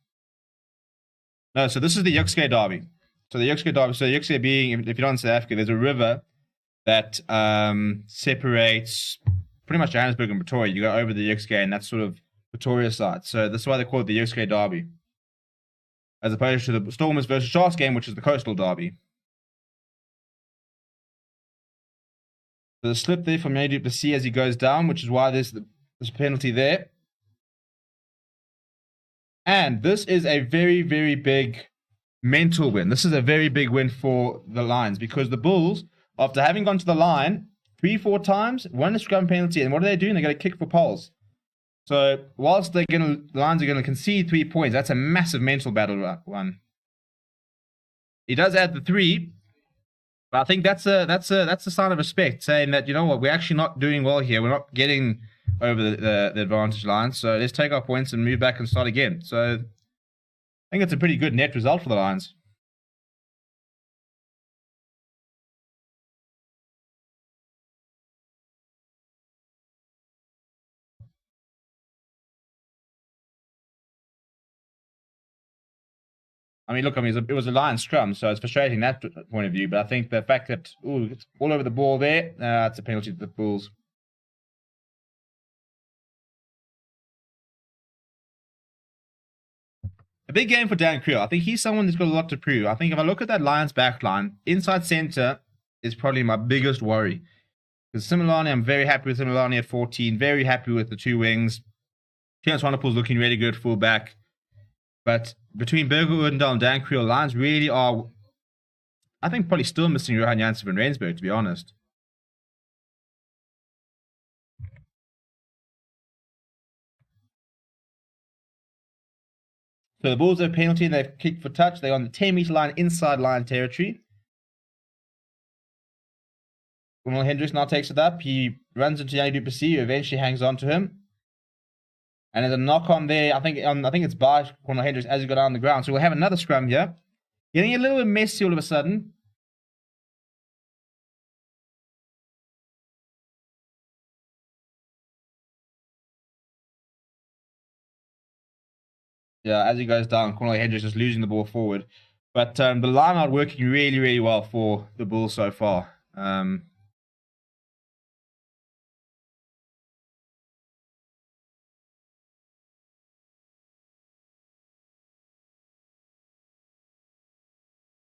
No, so this is the Yuxke derby. So the Yuxke being, if you're not in South Africa, there's a river that separates pretty much Johannesburg and Pretoria. You go over the Yuxke, and that's sort of Pretoria side. So that's why they call it the Yuxke derby, as opposed to the Stormers versus Sharks game, which is the Coastal derby. There's a slip there from Mady du Plessis as he goes down, which is why there's this penalty there. And this is a very, very big mental win. This is a very big win for the Lions, because the Bulls, after having gone to the line 3-4 times, won a scrum penalty, and what are they doing? They're going to kick for poles. So whilst the Lions are going to concede 3 points, that's a massive mental battle one. He does add the 3, But I think that's a sign of respect, saying that, you know what, we're actually not doing well here. We're not getting over the advantage line. So let's take our points and move back and start again. So I think it's a pretty good net result for the Lions. I mean, look, I mean, it was a Lions scrum, so it's frustrating that point of view. But I think the fact that, it's all over the ball there, it's a penalty to the Bulls. A big game for Dan Creel. I think he's someone who's got a lot to prove. I think if I look at that Lions backline, inside center is probably my biggest worry. Because Similani, I'm very happy with Similani at 14. Very happy with the two wings. Terence Wonderpool's looking really good fullback. But between Berger, Udendal, and Dan Creel, Lions really are, I think, probably still missing Johan Janssen and Rensburg, to be honest. So the Bulls have a penalty and they've kicked for touch. They're on the 10-meter line, inside line territory. Ronald Hendricks now takes it up. He runs into Yanni Duplessis, who eventually hangs on to him. And there's a knock on there. I think it's by Ronald Hendricks as he got down the ground. So we'll have another scrum here. Getting a little bit messy all of a sudden. Yeah, as he goes down, Cornel Hendricks is losing the ball forward. But the line out working really, really well for the Bulls so far.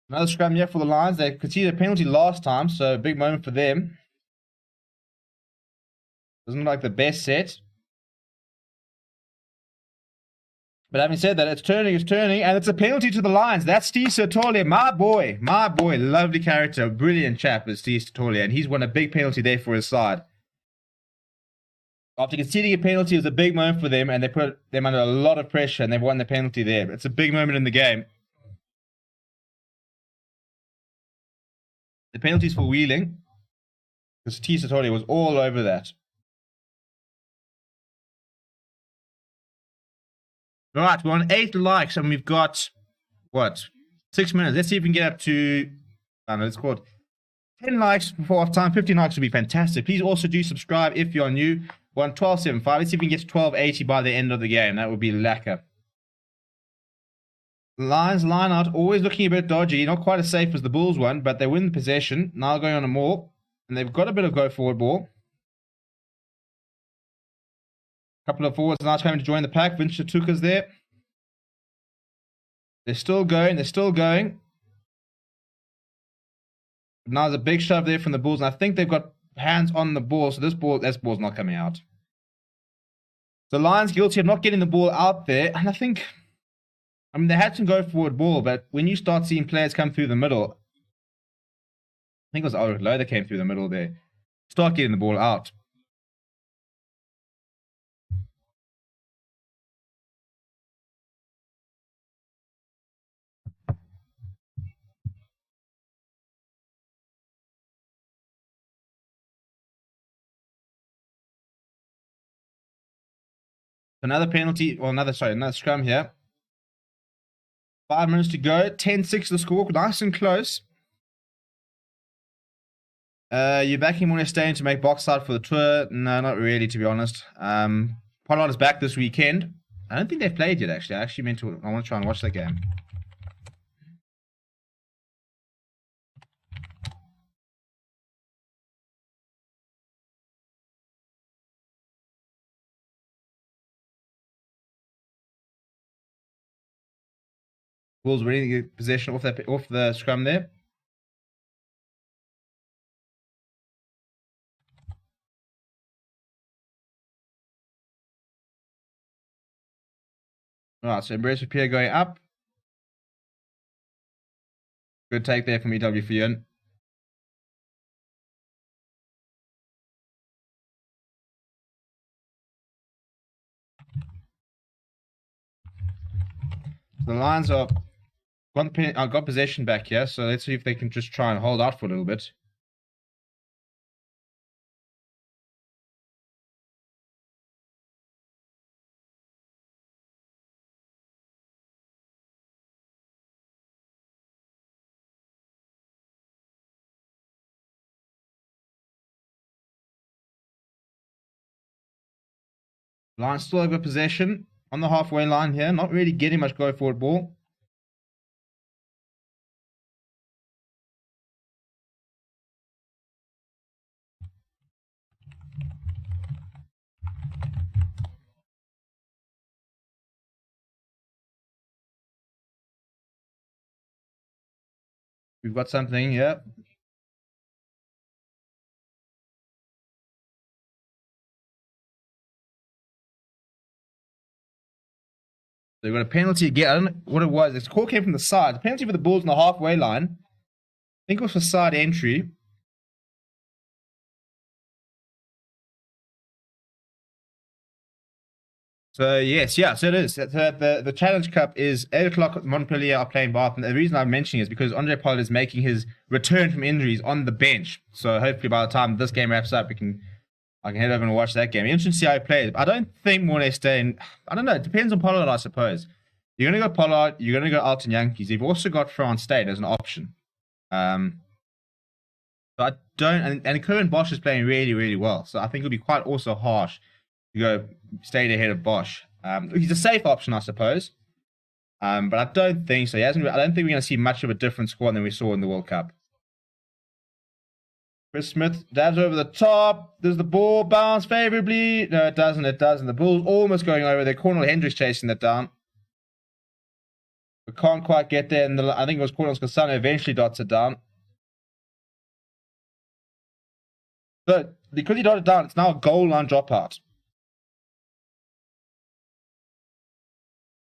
Another scrum here for the Lions. They conceded a penalty last time, so a big moment for them. Doesn't look like the best set. But having said that, it's turning, and it's a penalty to the Lions. That's Steve Sertoli, my boy, lovely character, brilliant chap is Steve Sertoli, and he's won a big penalty there for his side. After conceding a penalty, it was a big moment for them, and they put them under a lot of pressure, and they've won the penalty there. It's a big moment in the game. The penalties for wheeling, because Steve Sertoli was all over that. Right, we're on 8 likes, and we've got, what, 6 minutes. Let's see if we can get up to, I don't know, let's call it 10 likes before half time. 15 likes would be fantastic. Please also do subscribe if you're new. We're on 1275. Let's see if we can get to 1280 by the end of the game. That would be lacquer. Lions line out, always looking a bit dodgy. Not quite as safe as the Bulls one, but they win the possession. Now going on a maul, and they've got a bit of go forward ball. Couple of forwards now trying to join the pack. Vince Tuka's there. They're still going. Now there's a big shove there from the Bulls, and I think they've got hands on the ball, so this ball's not coming out. The Lions guilty of not getting the ball out there, and I mean, they had some go forward ball, but when you start seeing players come through the middle, I think it was Ulrich Lowe that came through the middle there, start getting the ball out. Another penalty, or another scrum here. 5 minutes to go. 10-6 the score. Nice and close. You're backing Mornestein to make box side for the tour? No, not really, to be honest. Pollard is back this weekend. I don't think they've played yet, actually. I want to try and watch that game. Bulls winning the possession off the scrum there. Alright, so Embrace for Pierre going up. Good take there from EW for Ian. The Lions are got possession back here, so let's see if they can just try and hold out for a little bit. Lions still have got possession on the halfway line here, not really getting much go forward ball. We've got something, yeah. They've got a penalty again. I don't know what it was. This call came from the side. The penalty for the Bulls on the halfway line. I think it was for side entry. So yes, yeah, so it is. The Challenge Cup is 8 o'clock. Montpellier are playing Bath, and the reason I'm mentioning is because Andre Pollard is making his return from injuries on the bench. So hopefully by the time this game wraps up, I can head over and watch that game. Interesting to see how he plays. I don't think Mornay Steyn. I don't know. It depends on Pollard, I suppose. You're going to go Pollard. You're going to go Alton Yankees. You've also got France Steyn as an option. So I don't. And Kerwin Bosch is playing really, really well. So I think it'll be quite also harsh to go stayed ahead of Bosch. He's a safe option, I suppose. But I don't think so. I don't think we're going to see much of a different squad than we saw in the World Cup. Chris Smith dabs over the top. Does the ball bounce favorably? No, it doesn't. It doesn't. The ball's almost going over there. Cornel Hendricks chasing that down. We can't quite get there. And I think it was Cornel Scasano eventually dots it down. So because he dotted it down, it's now a goal line dropout.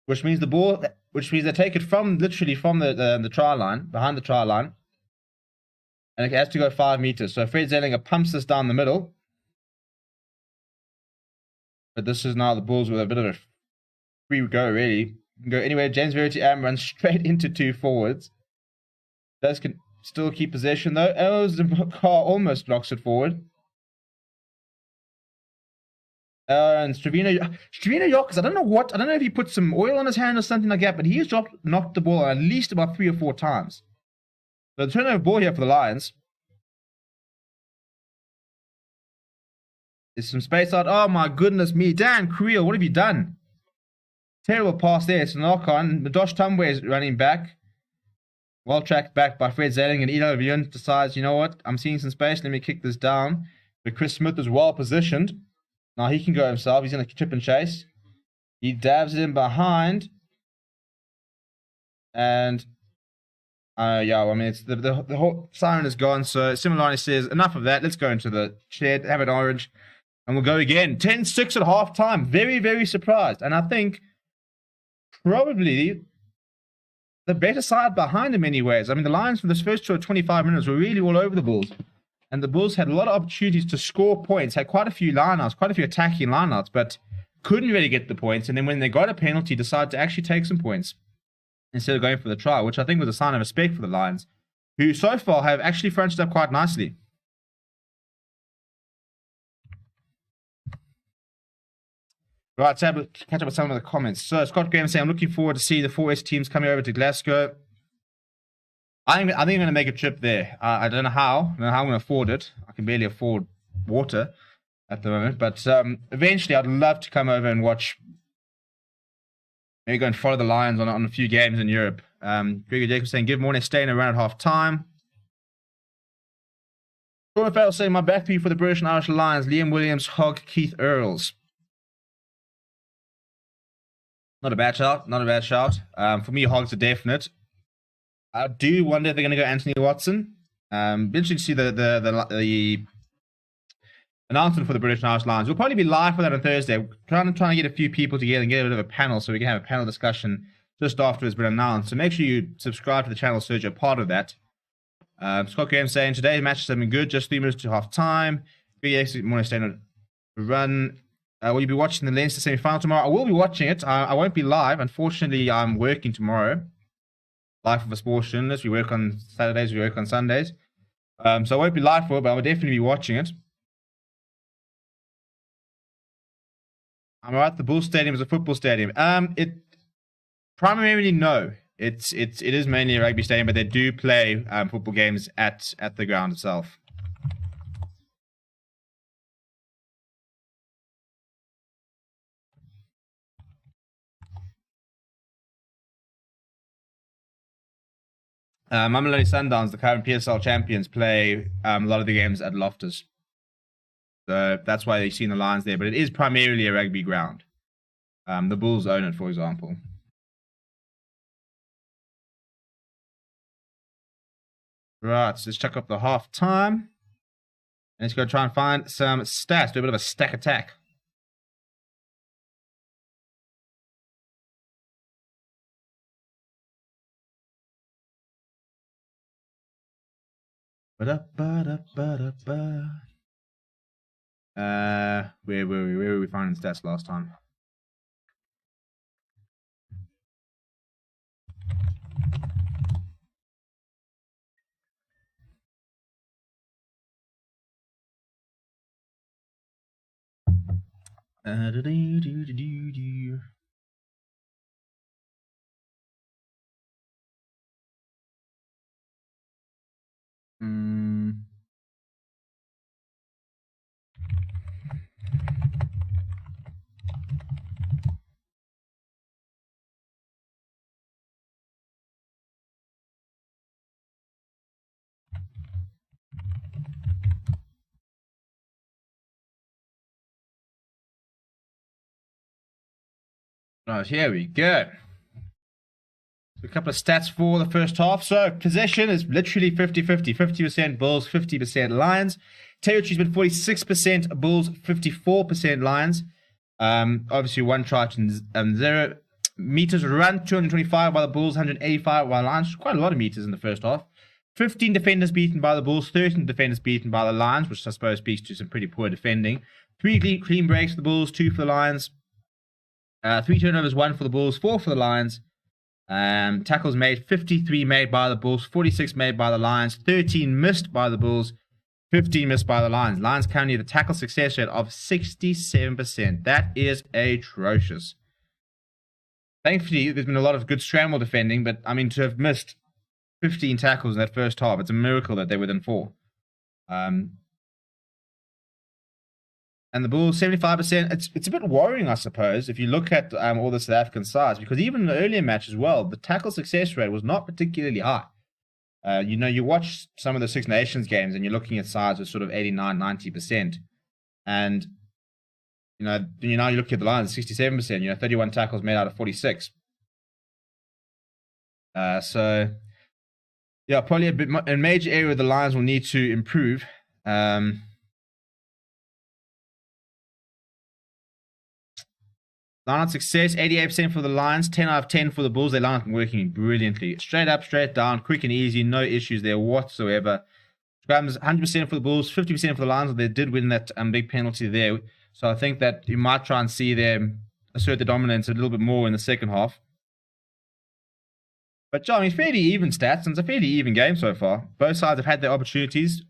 Which means they take it literally from the try line, behind the try line. And it has to go 5 meters. So Fred Zellinger pumps this down the middle. But this is now the Bulls with a bit of a free go, really. You can go anywhere. James Verity-Am runs straight into 2 forwards. Does can still keep possession, though. Car almost blocks it forward. And Stravino Yockers, I don't know if he put some oil on his hand or something like that, but he has knocked the ball at least about 3 or 4 times. So the turnover ball here for the Lions. There's some space out. Oh my goodness me. Dan Creel, what have you done? Terrible pass there. It's a knock on. Nadosh Tumwe is running back. Well tracked back by Fred Zelling, and Elo Vion decides, you know what? I'm seeing some space. Let me kick this down. But Chris Smith is well positioned. Now he can go himself. He's going to trip and chase. He dabs it in behind. And, yeah, I mean, it's the whole siren is gone. So Similani says, enough of that. Let's go into the shed, have an orange, and we'll go again. 10-6 at halftime. Very, very surprised. And I think probably the better side behind in many ways. I mean, the Lions for this first 25 minutes were really all over the Bulls. And the Bulls had a lot of opportunities to score points, had quite a few lineouts, quite a few attacking lineouts, but couldn't really get the points. And then when they got a penalty, decided to actually take some points instead of going for the try, which I think was a sign of respect for the Lions, who so far have actually fronched up quite nicely. Right, let's catch up with some of the comments. So Scott Graham saying, I'm looking forward to see the 4S teams coming over to Glasgow. I think I'm going to make a trip there. I don't know how. I don't know how I'm going to afford it. I can barely afford water at the moment. But eventually, I'd love to come over and watch. Maybe go and follow the Lions on a few games in Europe. Gregor Jacobs saying, give Mornay Steyn around at half time. Sean Farrell saying, my back three for the British and Irish Lions. Liam Williams, Hogg, Keith Earls. Not a bad shout. Not a bad shout. For me, Hogg's a definite. I do wonder if they're going to go Anthony Watson. Be interesting to see the announcement for the British and Irish Lions. We'll probably be live for that on Thursday. We're trying to get a few people together and get a bit of a panel so we can have a panel discussion just after it's been announced. So make sure you subscribe to the channel so you're part of that. Scott Graham saying, today's matches have been good, just 3 minutes to half time. Big Morning Standard run. Will you be watching the Leinster semi-final tomorrow? I will be watching it. I won't be live. Unfortunately, I'm working tomorrow. life of a sports journalist. We work on Saturdays, we work on Sundays. So I won't be live for it, but I will definitely be watching it. I'm right. The Bull Stadium is a football stadium. It primarily no. It is mainly a rugby stadium, but they do play football games at the ground itself. Mamelodi Sundowns, the current PSL champions, play a lot of the games at Loftus. So that's why you've seen the Lions there. But it is primarily a rugby ground. The Bulls own it, for example. Right, so let's check up the half time. And let's go try and find some stats. Do a bit of a stack attack. Where were we finding stats last time? Right, here we go. A couple of stats for the first half. So possession is literally 50-50. 50% Bulls, 50% Lions. Territory's been 46% Bulls, 54% Lions. Obviously, 1 try and 0 meters run, 225 by the Bulls, 185 by the Lions. Quite a lot of meters in the first half. 15 defenders beaten by the Bulls, 13 defenders beaten by the Lions, which I suppose speaks to some pretty poor defending. 3 clean breaks for the Bulls, 2 for the Lions. 3 turnovers, 1 for the Bulls, 4 for the Lions. Tackles made, 53 made by the Bulls, 46 made by the Lions, 13 missed by the Bulls, 15 missed by the Lions. Lions currently have a tackle success rate of 67%. That is atrocious. Thankfully, there's been a lot of good scramble defending, but I mean, to have missed 15 tackles in that first half, it's a miracle that they're within 4. And the Bulls, 75%. It's a bit worrying, I suppose, if you look at all the South African sides, because even in the earlier match as well, the tackle success rate was not particularly high. You watch some of the Six Nations games and you're looking at sides with sort of 89, 90%. And, now you look at the Lions, 67%, 31 tackles made out of 46. So, yeah, probably a major area the Lions will need to improve. Line out success, 88% for the Lions, 10 out of 10 for the Bulls. Their line working brilliantly. Straight up, straight down, quick and easy, no issues there whatsoever. Scrums, 100% for the Bulls, 50% for the Lions. They did win that big penalty there. So I think that you might try and see them assert the dominance a little bit more in the second half. But, John, it's fairly even stats, and it's a fairly even game so far. Both sides have had their opportunities.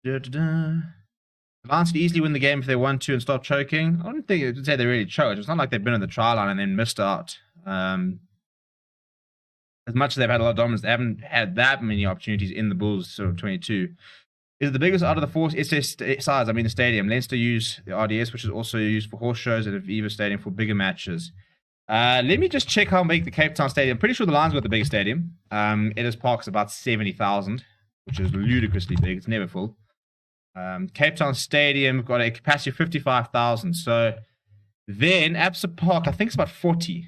The Lions could easily win the game if they want to and stop choking. I don't think it would say they really choked. It's not like they've been on the try line and then missed out. As much as they've had a lot of dominance, they haven't had that many opportunities in the Bulls sort of 22. Is it the biggest out of the 4 SS sides? I mean, the stadium. Leinster use the RDS, which is also used for horse shows, and Aviva Stadium for bigger matches. Let me just check how big the Cape Town Stadium. I'm pretty sure the Lions got the biggest stadium. Ellis Park's about 70,000, which is ludicrously big. It's never full. Cape Town Stadium got a capacity of 55,000. So then Absa Park, I think it's about 40.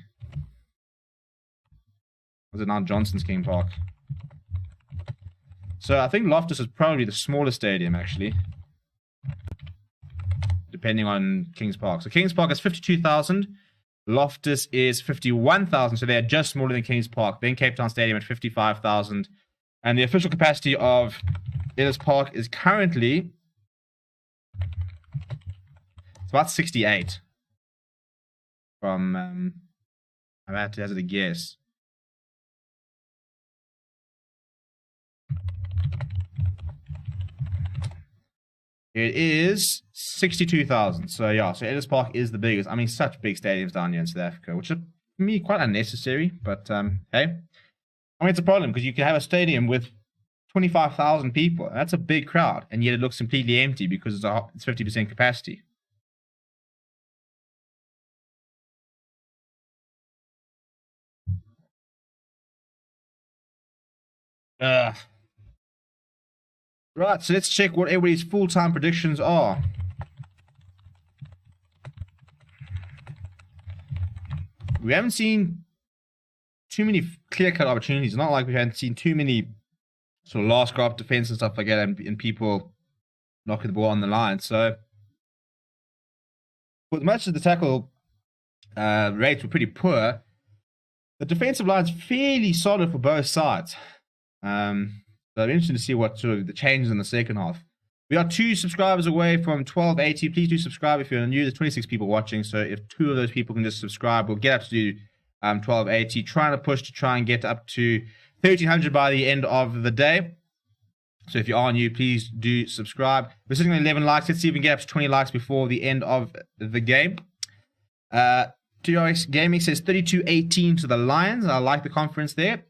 Was it now Johnson's King Park? So I think Loftus is probably the smallest stadium, actually. Depending on Kings Park. So Kings Park is 52,000. Loftus is 51,000. So they're just smaller than Kings Park. Then Cape Town Stadium at 55,000. And the official capacity of Ellis Park is currently It's about 68. From, I had to hazard a guess. It is 62,000. So yeah, so Ellis Park is the biggest. I mean, such big stadiums down here in South Africa, which is for me quite unnecessary. But hey, I mean, it's a problem because you can have a stadium with 25,000 people. That's a big crowd, and yet it looks completely empty because it's 50% capacity. Right, so let's check what everybody's full-time predictions are. We haven't seen too many clear-cut opportunities. It's not like we haven't seen too many sort of last grab defense and stuff like that, and people knocking the ball on the line. So, for as much as the tackle rates were pretty poor, the defensive line's fairly solid for both sides. So I'm interested to see what sort of the changes in the second half. We are 2 subscribers away from 1280. Please do subscribe if you're new. There's 26 people watching, so if 2 of those people can just subscribe, we'll get up to 1280. Trying to push to try and get up to 1300 by the end of the day. So if you are new, please do subscribe. We're sitting on 11 likes. Let's see if we can get up to 20 likes before the end of the game. TRX Gaming says 32-18 to the Lions. I like the conference there.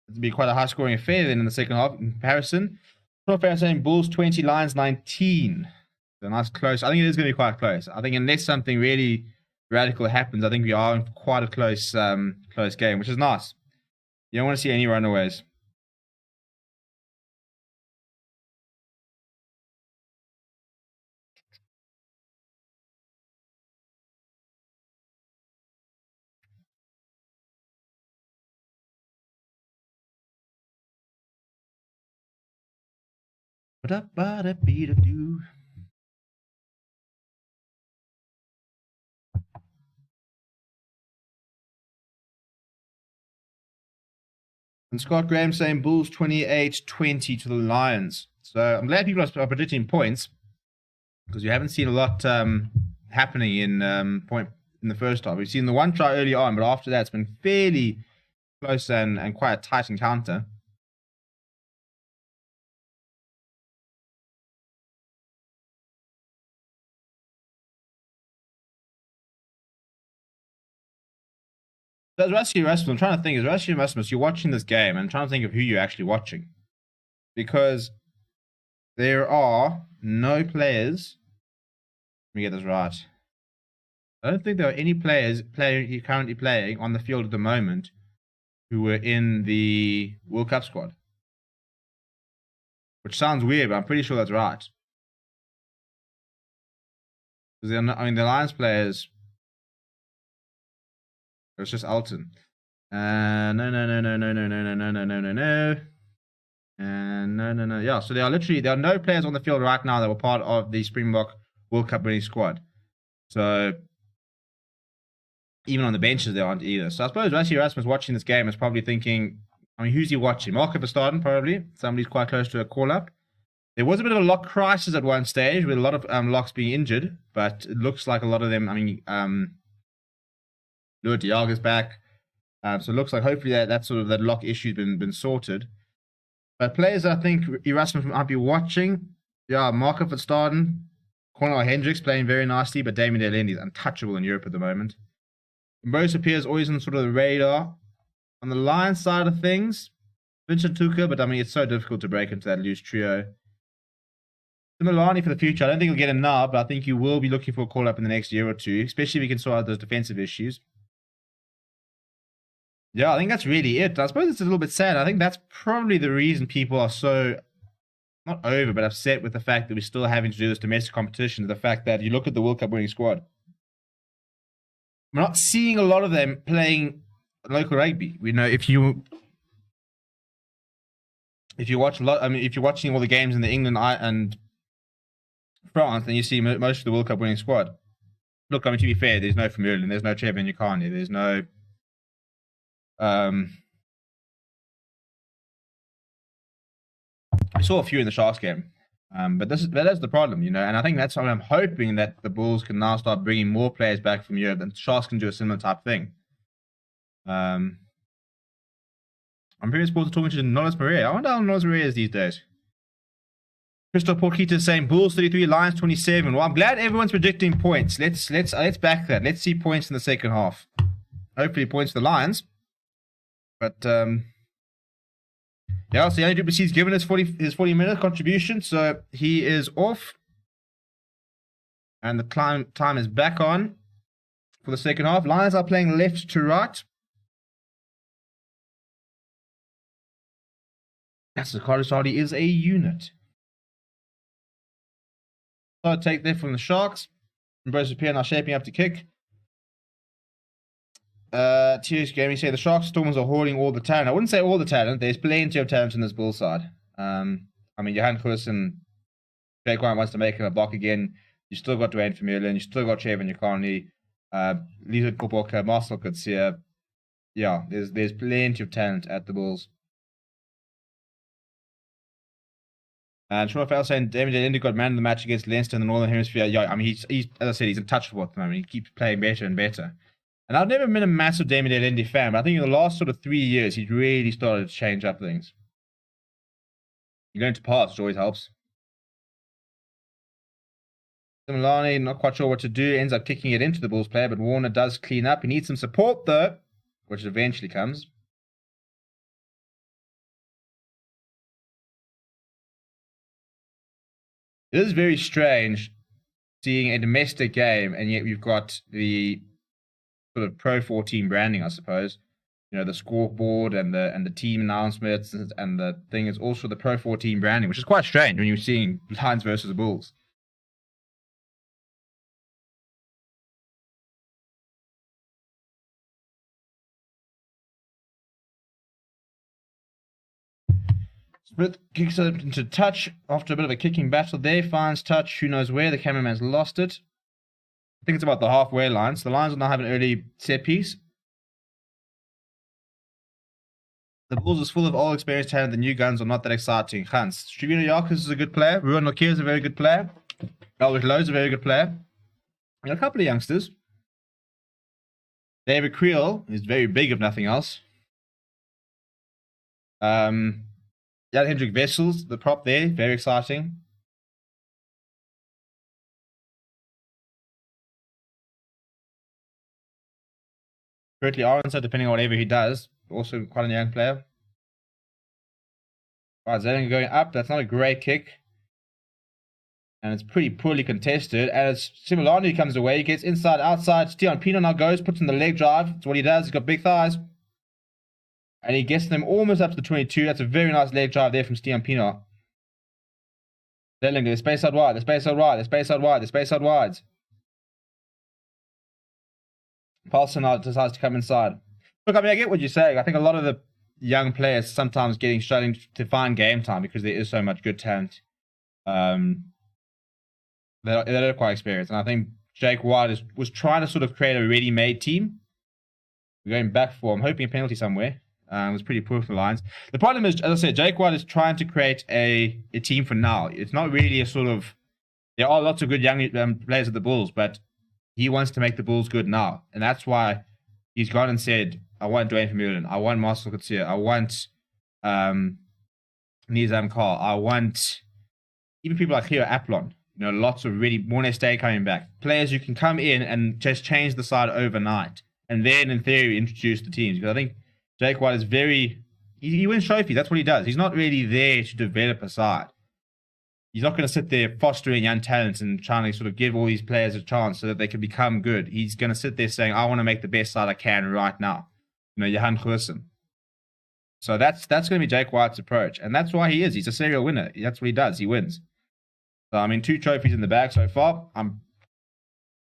It'll be quite a high-scoring affair then in the second half in comparison. Fan saying Bulls 20, Lions 19. So nice close. I think it is going to be quite close. I think unless something really radical happens, I think we are in quite a close game, which is nice. You don't want to see any runaways. Ba-da-ba-da-be-da-doo. And Scott Graham saying Bulls 28-20 to the Lions. So I'm glad people are predicting points because you haven't seen a lot happening in the first half. We've seen the one try early on, but after that it's been fairly close and quite a tight encounter. So as Rasky Erasmus, I'm trying to think, as Rasky Erasmus, you're watching this game, and I'm trying to think of who you're actually watching. Because there are no players. Let me get this right. I don't think there are any players currently playing on the field at the moment who were in the World Cup squad. Which sounds weird, but I'm pretty sure that's right. Because I mean, the Lions players. It's just Alton. No. And no. Yeah, so there are no players on the field right now that were part of the Springbok World Cup winning squad. So even on the benches, there aren't either. So I suppose Rassie Erasmus watching this game is probably thinking, I mean, who's he watching? Marco Verstappen, probably. Somebody's quite close to a call-up. There was a bit of a lock crisis at one stage with a lot of locks being injured, but it looks like a lot of them, I mean, Lua Diaga's back. So it looks like hopefully that lock issue's been sorted. But players I think Erasmus might be watching, yeah, Marco Verstappen, Cornel Hendricks playing very nicely, but Damien Delendi is untouchable in Europe at the moment. Mbose appears always on sort of the radar. On the Lions side of things, Vincent Tuka, but I mean, it's so difficult to break into that loose trio. Milani for the future, I don't think he'll get him now, but I think you will be looking for a call-up in the next year or two, especially if you can sort out those defensive issues. Yeah, I think that's really it. I suppose it's a little bit sad. I think that's probably the reason people are so, not over, but upset with the fact that we're still having to do this domestic competition. The fact that you look at the World Cup winning squad. We're not seeing a lot of them playing local rugby. We know if you watch a lot, I mean, if you're watching all the games in the England and France, then you see most of the World Cup winning squad. Look, I mean, to be fair, there's no Vermeulen, there's no Trevor Nyakane, there's no I saw a few in the Sharks game. But that is the problem, you know, and I think that's why I'm hoping that the Bulls can now start bringing more players back from Europe, and Sharks can do a similar type thing. I'm very sports talking to Nolas Maria. I wonder how Nolas Maria is these days. Crystal Porquita saying Bulls 33, Lions 27. Well, I'm glad everyone's predicting points. Let's back that. Let's see points in the second half. Hopefully points for the Lions. But yeah, so Yanni Duplessis given his 40-minute contribution, so he is off. And the time is back on for the second half. Lions are playing left to right. Yes, the Carlos Hardy is a unit. So take that from the Sharks. Ambrose Pierre now shaping up to kick. TH Gaming say the Sharks Stormers are hoarding all the talent. I wouldn't say all the talent. There's plenty of talent in this Bull side. I mean, Johan Cruz and Jake White wants to make him a block again. You still got Dwayne Vermeulen. You still got Trevor Nukani. Lisa Koboka, Marcel Kutsia. Yeah, there's plenty of talent at the Bulls. And Sean Fell saying David Lindy got man of the match against Leinster in the Northern Hemisphere. Yeah, I mean, he's as I said, he's untouchable at the moment. He keeps playing better and better. And I've never been a massive Damien Lindy fan, but I think in the last sort of 3 years, he's really started to change up things. You learn to pass, which always helps. Similani, not quite sure what to do, ends up kicking it into the Bulls player, but Warner does clean up. He needs some support, though, which eventually comes. It is very strange seeing a domestic game, and yet we've got the sort of Pro 14 branding, I suppose. You know, the scoreboard and the team announcements, and the thing is also the Pro 14 branding, which is quite strange when you're seeing Lions versus Bulls. Smith kicks it into touch after a bit of a kicking battle there. Finds touch, who knows where. The cameraman's lost it. I think it's about the halfway line. So the Lions will now have an early set piece. The Bulls is full of all experienced talent. The new guns are not that exciting. Hans. Tribuna Yarkis is a good player. Ruan Nokia is a very good player. Albert Lowe is a very good player. And a couple of youngsters. David Creel is very big, if nothing else. Jan Hendrik Vessels, the prop there, very exciting. Berkeley Aronson, depending on whatever he does, also quite a young player. All right, Zellinger going up. That's not a great kick. And it's pretty poorly contested. As Similani comes away, he gets inside, outside. Stian Pino now goes, puts in the leg drive. That's what he does. He's got big thighs. And he gets them almost up to the 22. That's a very nice leg drive there from Stian Pino. Zellinger, the space out wide, the space out wide, the space out wide, the space out wide. Paulson now decides to come inside. Look, I mean, I get what you're saying. I think a lot of the young players sometimes struggling to find game time because there is so much good talent. They're quite experienced. And I think Jake White was trying to sort of create a ready-made team. We're going back for, I'm hoping, a penalty somewhere. It was pretty poor for the Lions. The problem is, as I said, Jake White is trying to create a team for now. It's not really a sort of... There are lots of good young players at the Bulls, but he wants to make the Bulls good now. And that's why he's gone and said, I want Dwayne Vermeulen. I want Marcel Kutsia. I want Nizam Carr. I want even people like Theo Aplon. You know, lots of really... Mornay Stay coming back. Players who can come in and just change the side overnight. And then, in theory, introduce the teams. Because I think Jake White is very... He wins trophies. That's what he does. He's not really there to develop a side. He's not going to sit there fostering young talents and trying to sort of give all these players a chance so that they can become good. He's going to sit there saying, I want to make the best side I can right now. You know, Johan Goosen. So that's going to be Jake White's approach. And that's why he is. He's a serial winner. That's what he does. He wins. So, I mean, 2 trophies in the bag so far.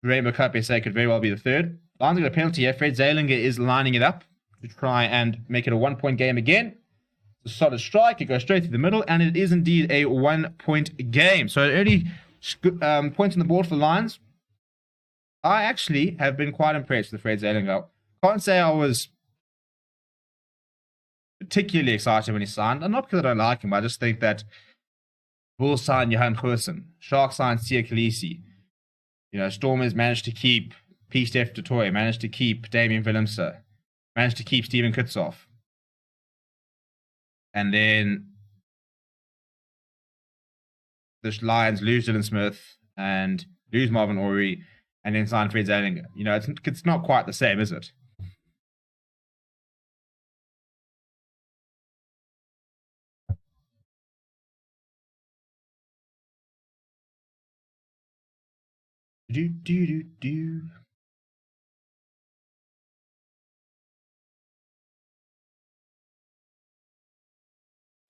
Rainbow Cup SA could very well be the third. Lions got a penalty here. Fred Zalinger is lining it up to try and make it a 1-point game again. It's a solid strike. It goes straight through the middle, and it is indeed a 1-point game. So early points on the board for the Lions. I actually have been quite impressed with Fred Zalinger. Can't say I was particularly excited when he signed. And not because I don't like him. I just think that Bulls signed Johan Goosen. Sharks signed Sia Khaleesi. You know, Stormers managed to keep P. Steph Dutoy, managed to keep Damian Willemse, managed to keep Steven Kutzoff. And then the Lions lose Dylan Smith and lose Marvin Ory and then sign Fred Zalinger. You know, it's not quite the same, is it? I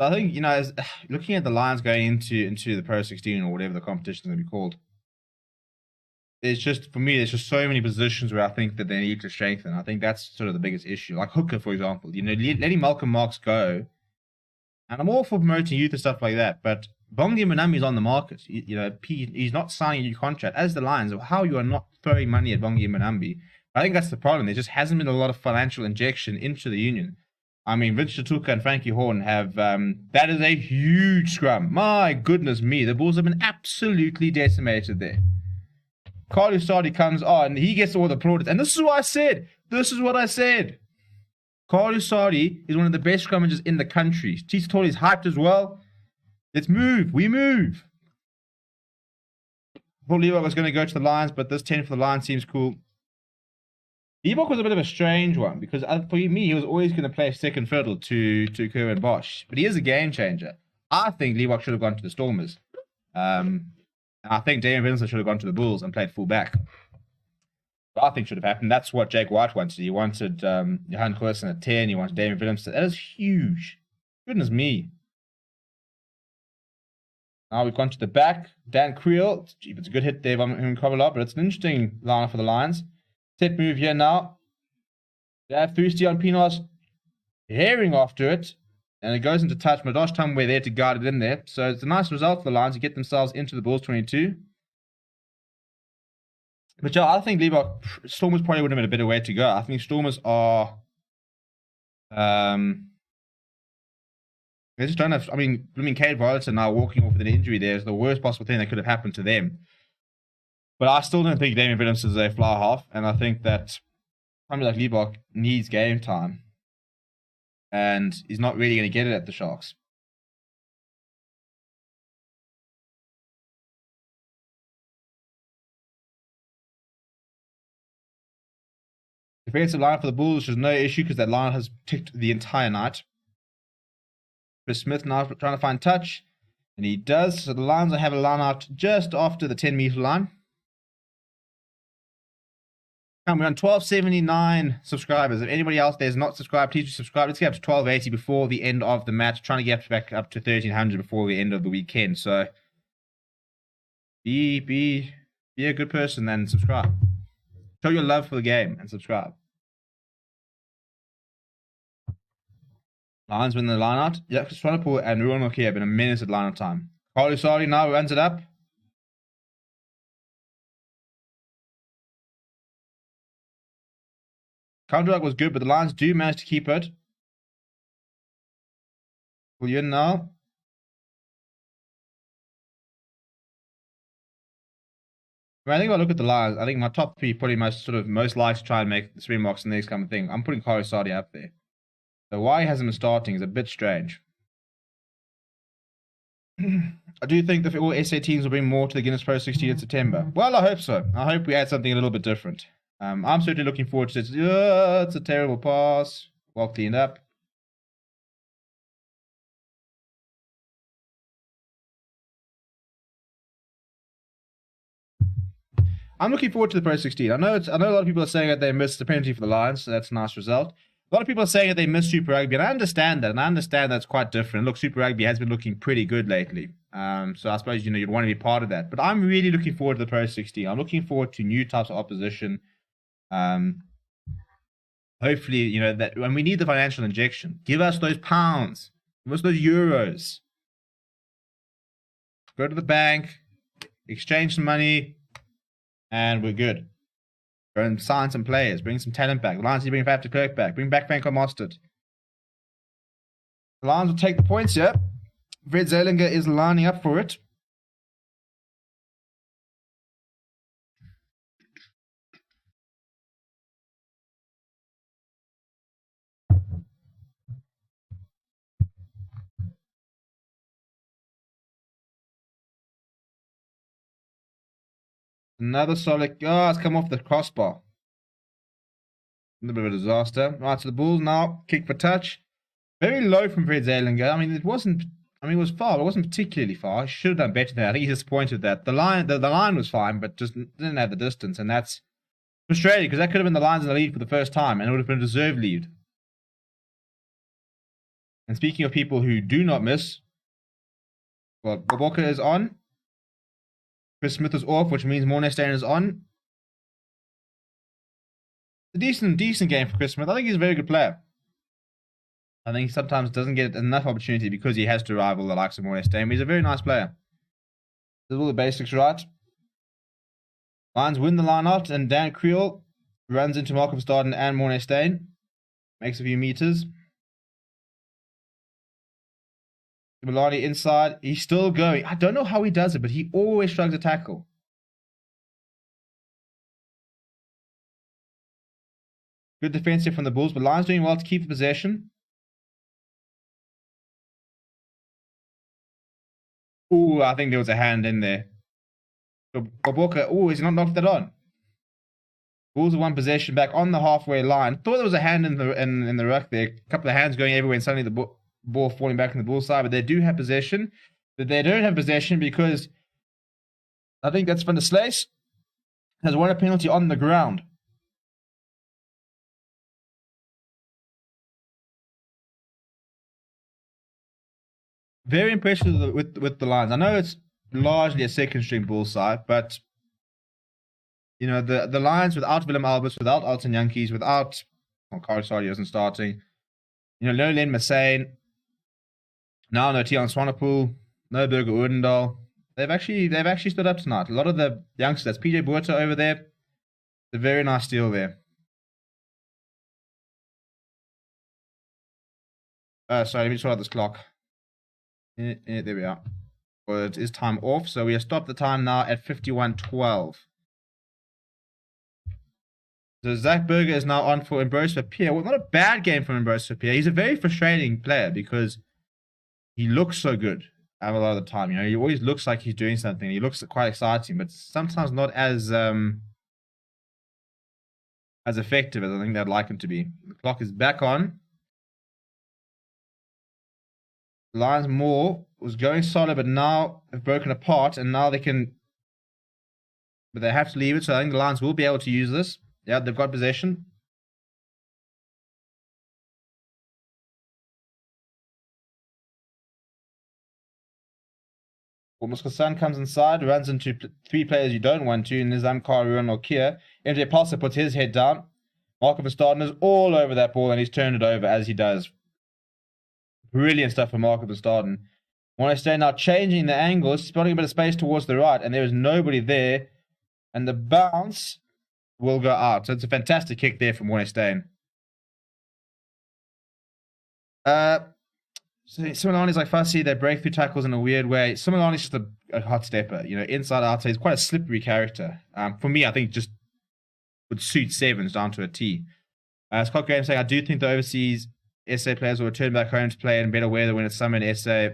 think, you know, as, looking at the Lions going into the Pro 16 or whatever the competition is going to be called, it's just, for me, there's just so many positions where I think that they need to strengthen. I think that's sort of the biggest issue. Like hooker, for example, you know, letting Malcolm Marks go, and I'm all for promoting youth and stuff like that, but Bongi Manami's on the market. You know, he's not signing a new contract. As the Lions, how you are not throwing money at Bongi Manambi, I think that's the problem. There just hasn't been a lot of financial injection into the union. I mean, Vince Chatuka and Frankie Horn have, that is a huge scrum. My goodness me, the Bulls have been absolutely decimated there. Carl Usardi comes on, he gets all the plaudits. And this is what I said. This is what I said. Carl Usardi is one of the best scrummagers in the country. Tisa Toli is hyped as well. Let's move. We move. Paul Leibach was going to go to the Lions, but this 10 for the Lions seems cool. Leibach was a bit of a strange one because for me, he was always going to play second fiddle to Kerwin Bosch. But he is a game changer. I think Leibach should have gone to the Stormers. And I think Damian Vincent should have gone to the Bulls and played full back. What I think should have happened. That's what Jake White wanted. He wanted Johan Goosen at 10. He wanted Damian Willemse. That is huge. Goodness me. Now we've gone to the back. Dan Creel. It's a good hit there from him, but it's an interesting lineup for the Lions. Set move here now. They have Thursday on Pinos herring after it. And it goes into touch. Madosh Tumway there to guard it in there. So it's a nice result for the Lions to get themselves into the Bulls 22. But yeah, I think Stormers probably would have been a better way to go. I think Stormers are... they just don't have... I mean, Cade Violetson now walking off with an injury there is the worst possible thing that could have happened to them. But I still don't think Damian Willemse is a fly half, and I think that somebody like Leibach needs game time. And he's not really going to get it at the Sharks. Defensive line for the Bulls, there's no issue because that line has ticked the entire night. Chris Smith now trying to find touch, and he does. So the Lions have a line out just after the 10-meter line. We're on 1279 subscribers. If anybody else there is not subscribed, please subscribe. Let's get up to 1280 before the end of the match. Trying to get back up to 1300 before the end of the weekend. So be a good person and subscribe. Show your love for the game and subscribe. Lions win the line out. Yeah, Swanepoel and Ruan Mokia have been a menace at line out time. Carl Usardi now runs it up. Counter-attack was good, but the Lions do manage to keep it. William now. When I think if I look at the Lions, I think my top three probably most like to try and make the Springboks and this kind of thing. I'm putting Carl Usardi up there. So why he hasn't been starting is a bit strange. I do think that all SA teams will bring more to the Guinness Pro 16 in September. Well, I hope so. I hope we add something a little bit different. I'm certainly looking forward to it. It's a terrible pass. Well cleaned up. I'm looking forward to the Pro 16. I know a lot of people are saying that they missed the penalty for the Lions, so that's a nice result. A lot of people are saying that they missed Super Rugby, and I understand that, and I understand that's quite different. Look, Super Rugby has been looking pretty good lately. So I suppose, you'd want to be part of that. But I'm really looking forward to the Pro 16. I'm looking forward to new types of opposition. Hopefully, that when we need the financial injection, give us those pounds, give us those euros. Go to the bank, exchange some money, and we're good. Go and sign some players, bring some talent back. The Lions need to bring Faf de Klerk back, bring back Franco Mostert. The Lions will take the points here. Fred Zeilinger is lining up for it. Another solid. Oh, it's come off the crossbar. A little bit of a disaster. Right, so the Bulls now kick for touch. Very low from Fred Zeilinger. I mean, it wasn't. I mean, it was far. It wasn't particularly far. He should have done better than that. I think he's disappointed that the line was fine, but just didn't have the distance, and that's frustrating because that could have been the Lions in the lead for the first time, and it would have been a deserved lead. And speaking of people who do not miss, well, Boboka is on. Chris Smith is off, which means Mornestein is on. A decent game for Chris Smith. I think he's a very good player. I think he sometimes doesn't get enough opportunity because he has to rival the likes of Mornestein, but he's a very nice player. There's all the basics right. Lions win the line out, and Dan Creel runs into Marco Verstappen and Mornestein. Makes a few meters. Milani inside. He's still going. I don't know how he does it, but he always struggles a tackle. Good defensive from the Bulls, but Lions doing well to keep the possession. Ooh, I think there was a hand in there. So Boboka, he's not knocked that on. Bulls have one possession back on the halfway line. Thought there was a hand in the ruck there. A couple of hands going everywhere, and suddenly the ball falling back on the Bulls side. But they do have possession. But they don't have possession because I think that's Van der Sluys has won a penalty on the ground. Very impressed with the Lions. I know it's largely a second string Bulls side, but you know the Lions without Willem Albers, without Alton Yankees, without Karisari isn't starting. You know, no Len Massane, now no Tian Swanepoel, no Burger Odendaal. They've actually stood up tonight. A lot of the youngsters, that's PJ Buerta over there. It's a very nice deal there. Sorry, let me sort out this clock. There we are. Well, it is time off, so we have stopped the time now at 51:12. So Zach Berger is now on for Ambrose Papier. Well, not a bad game from Ambrose Papier. He's a very frustrating player because he looks so good a lot of the time. You know, he always looks like he's doing something. He looks quite exciting, but sometimes not as effective as I think they'd like him to be. The clock is back on. Lions Moore was going solid, but now have broken apart, and now they can. But they have to leave it, so I think the Lions will be able to use this. Yeah, they've got possession. Almost Hassan comes inside, runs into three players you don't want to, in Nizam Karuan or Kia. MJ Palser puts his head down. Marco Verstappen is all over that ball, and he's turned it over as he does. Brilliant stuff from Marco Verstappen. Mornestein now changing the angle, spotting a bit of space towards the right, and there is nobody there. And the bounce will go out. So it's a fantastic kick there from Mornestein. So Similani's like fussy. They break through tackles in a weird way. Similani's just a hot stepper. You know, inside, outside. He's quite a slippery character. For me, I think just would suit Sevens down to a T. Scott Graham saying, I do think the overseas SA players will return back home to play in better weather when it's summer in SA.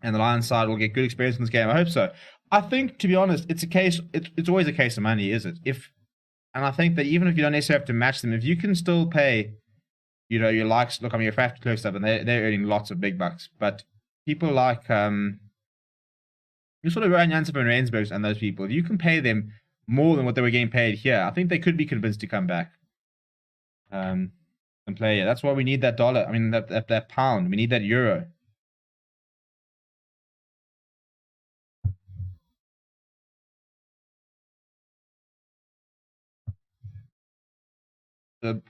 And the Lions side will get good experience in this game. I hope so. I think, to be honest, it's always a case of money, is it? And I think that even if you don't necessarily have to match them, if you can still pay, you know, your likes, look, I mean, your Faf close up, and they're earning lots of big bucks. But people like, you sort of Ryan Janssen and Rensburgs and those people, if you can pay them more than what they were getting paid here, I think they could be convinced to come back. And play. Yeah, that's why we need that dollar. I mean, that pound. We need that euro. The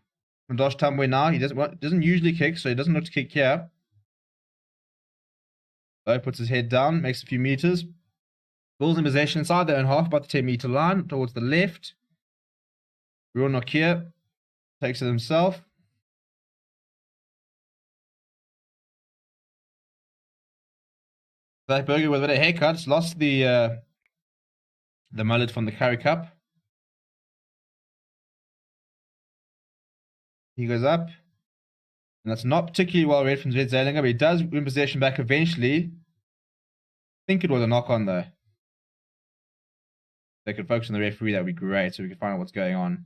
Mandosh Tambwe now, he doesn't usually kick, so he doesn't look to kick here. So puts his head down, makes a few meters. Bulls in possession inside their own half, about the 10-meter line, towards the left. Ruan Nokia takes it himself. Black Burger with a bit of haircuts. Lost the mullet from the Curry Cup. He goes up. And that's not particularly well read from Zed Zalinger, but he does win possession back eventually. I think it was a knock-on, though. They could focus on the referee, that would be great, so we can find out what's going on.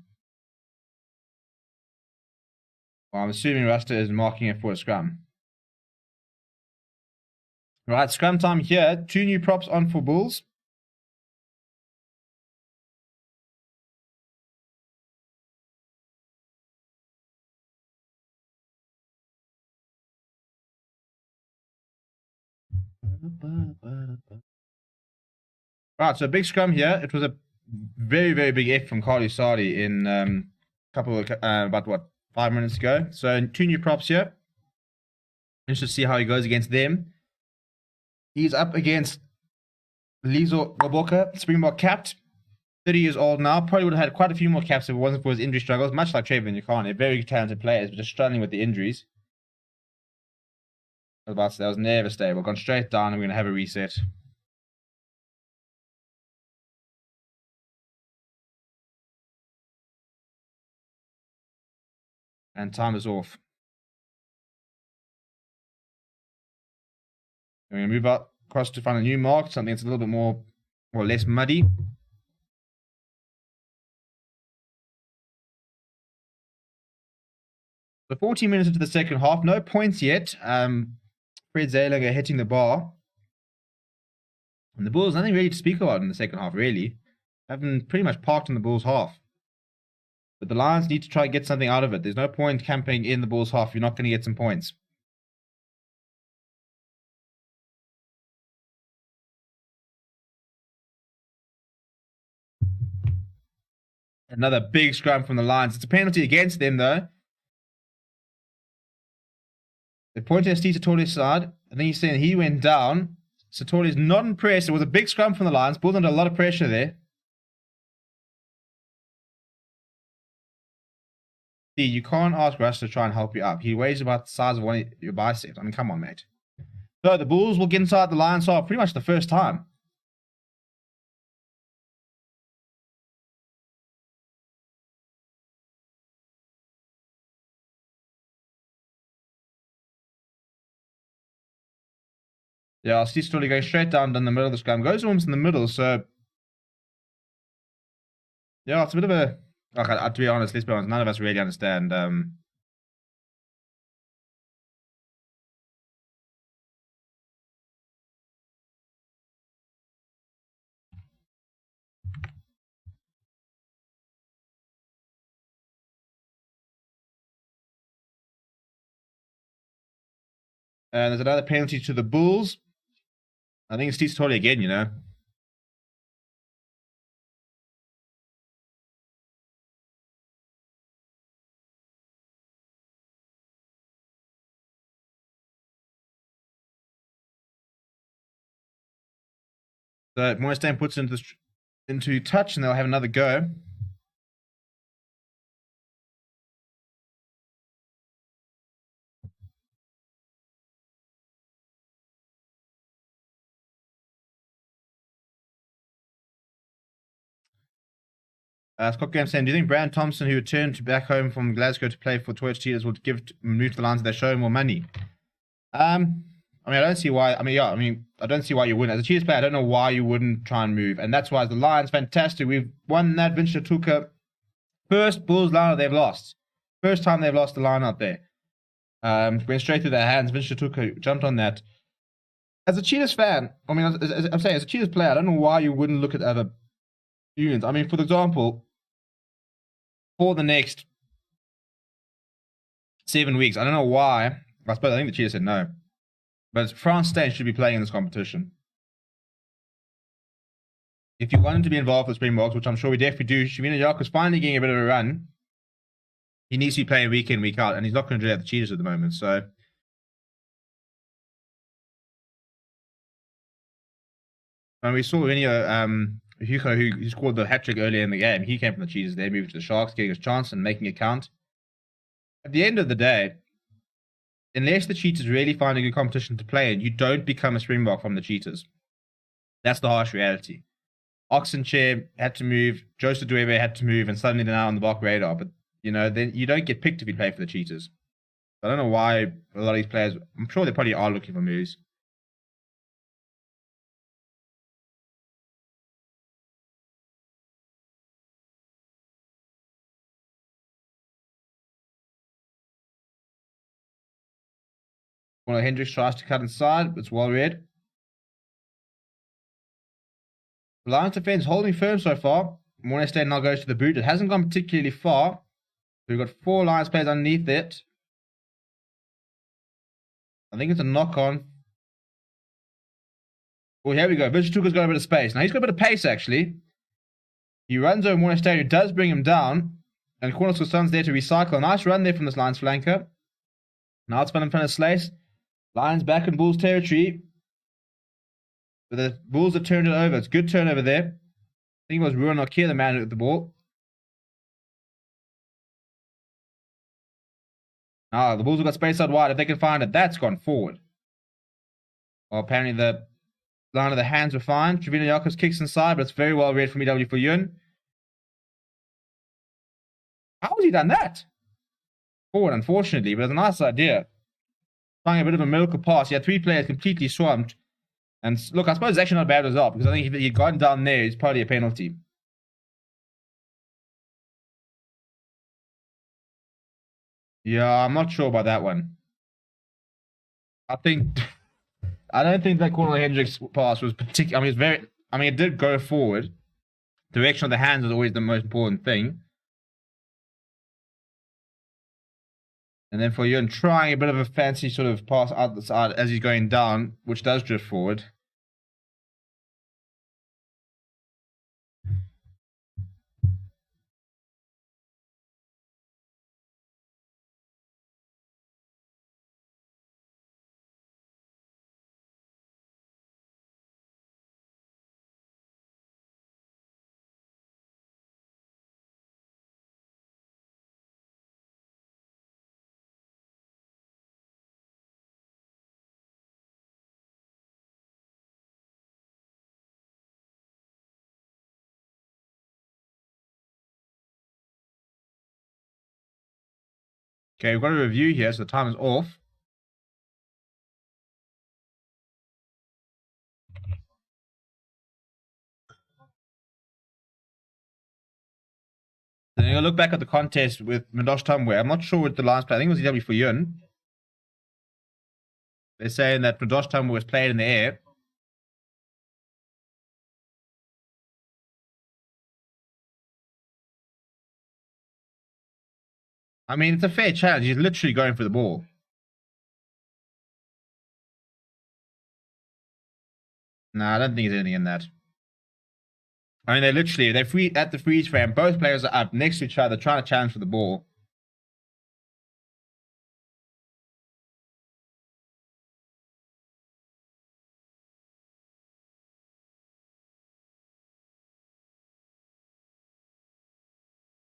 Well, I'm assuming Rasta is marking it for a scrum. Right, scrum time here. 2 new props on for Bulls. Right, so big scrum here. It was a very, very big F from Carly Sardi in about what, 5 minutes ago. So 2 new props here. Let's just see how he goes against them. He's up against Lizo Goboka, Springbok capped, 30 years old now. Probably would have had quite a few more caps if it wasn't for his injury struggles, much like Trayvon Yukane. Very talented players, but just struggling with the injuries. That was never stable. Gone straight down, and we're going to have a reset. And time is off. We're going to move up across to find a new mark, something that's a little bit more or less muddy. So 14 minutes into the second half, no points yet. Fred Zalinger hitting the bar. And the Bulls, nothing really to speak about in the second half, really. Haven't pretty much parked in the Bulls' half. But the Lions need to try and get something out of it. There's no point camping in the Bulls' half. You're not going to get some points. Another big scrum from the Lions. It's a penalty against them, though. They pointed at Steve Satoli's side. I think he's saying he went down. Satoli's not impressed. It was a big scrum from the Lions. Bulls under a lot of pressure there. See, you can't ask Russ to try and help you up. He weighs about the size of one of your biceps. I mean, come on, mate. So the Bulls will get inside the Lions half pretty much the first time. Yeah, Steve Stolly going straight down the middle of the scrum. Goes almost in the middle, so... Yeah, it's a bit of a... Okay, to be honest, let's be honest, none of us really understand... And there's another penalty to the Bulls. I think it's Steve Stolly again, you know. So Moistan puts it into touch, and they'll have another go. Scott Graham saying, do you think Brand Thompson, who returned back home from Glasgow to play for Torch Cheetahs, would move to the Lions if they show him more money? I mean, I don't see why. I don't see why you wouldn't. As a Cheetahs player, I don't know why you wouldn't try and move. And that's why the Lions, fantastic. We've won that Vince Tuka first Bulls line they've lost. First time they've lost the line out there. Went straight through their hands. Vince Tuka jumped on that. As a Cheetahs fan, I mean, as I'm saying, as a Cheetahs player, I don't know why you wouldn't look at other unions. I mean, for example, for the next 7 weeks, I don't know why. I think the Cheetahs said no. But France Stain should be playing in this competition. If you want him to be involved with Springboks, which I'm sure we definitely do, Shavina Yako's finally getting a bit of a run. He needs to be playing week in, week out, and he's not going to do that at the Cheetahs at the moment. So, when we saw Hugo, who scored the hat-trick earlier in the game, he came from the Cheetahs. They moved to the Sharks, getting his chance and making it count. At the end of the day, unless the cheaters really find a good competition to play in, you don't become a Springbok from the cheaters. That's the harsh reality. Oxenchair had to move, Joseph Dwebe had to move, and suddenly they're now on the Bok radar. But, then you don't get picked if you play for the cheaters. I don't know why a lot of these players, I'm sure they probably are looking for moves. Well, Hendricks tries to cut inside, but it's well read. Lions defense holding firm so far. Morningstate now goes to the boot. It hasn't gone particularly far. We've got 4 Lions players underneath it. I think it's a knock-on. Well, here we go. Vicious-Tuka's got a bit of space. Now, he's got a bit of pace, actually. He runs over Morningstate, who does bring him down. And Cornel's son's there to recycle. A nice run there from this Lions flanker. Now it's been in front of Slace. Lions back in Bulls territory. But the Bulls have turned it over. It's a good turnover there. I think it was Ruan Nokia, the man with the ball. Ah, the Bulls have got space out wide. If they can find it, that's gone forward. Well, apparently the line of the hands were fine. Trevino Yakos kicks inside, but it's very well read from EW for Yun. How has he done that? Forward, unfortunately, but it's a nice idea. Trying a bit of a miracle pass. He had 3 players completely swamped. And look, I suppose it's actually not a bad result, because I think if he'd gone down there, it's probably a penalty. Yeah, I'm not sure about that one. I don't think that Cornel Hendricks pass was particular. I mean, it did go forward. Direction of the hands is always the most important thing. And then for Yun trying a bit of a fancy sort of pass out the side as he's going down, which does drift forward. Okay, we've got a review here, so the time is off. Then you're going to look back at the contest with Mandosh Tumwe. I'm not sure what the Lions play. I think it was EW for Yun. They're saying that Mandosh Tumwe was played in the air. I mean, it's a fair challenge. He's literally going for the ball. No, I don't think there's anything in that. I mean, they're free at the freeze frame. Both players are up next to each other, trying to challenge for the ball.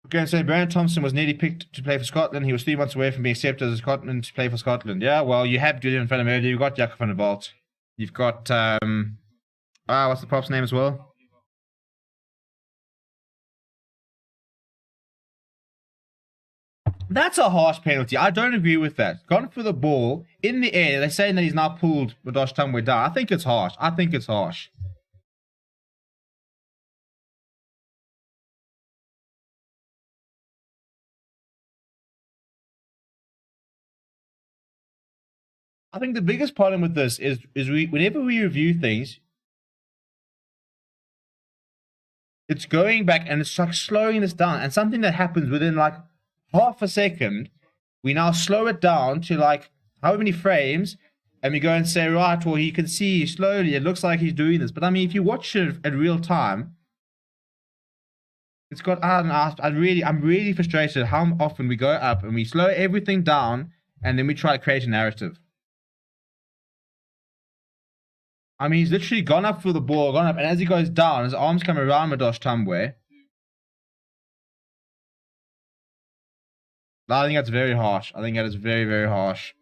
Okay, so Brandon Thompson was nearly picked to play for Scotland. He was 3 months away from being accepted as a Scotland to play for Scotland. Yeah, well, you have Julian van der Merwe. You've got Jacob van der Walt. You've got what's the prop's name as well? That's a harsh penalty. I don't agree with that. Gone for the ball in the air. They're saying that he's now pulled Mandosh Tumwe down. I think it's harsh. I think the biggest problem with this is whenever we review things, it's going back and it's like slowing this down. And something that happens within like half a second, we now slow it down to like how many frames, and we go and say, right, well, you can see slowly, it looks like he's doing this. But I mean, if you watch it at real time, it's got, I don't know, I'm really frustrated how often we go up and we slow everything down and then we try to create a narrative. I mean, he's literally gone up for the ball, gone up, and as he goes down, his arms come around Mandosh Tumwe. I think that's very harsh. I think that is very, very harsh.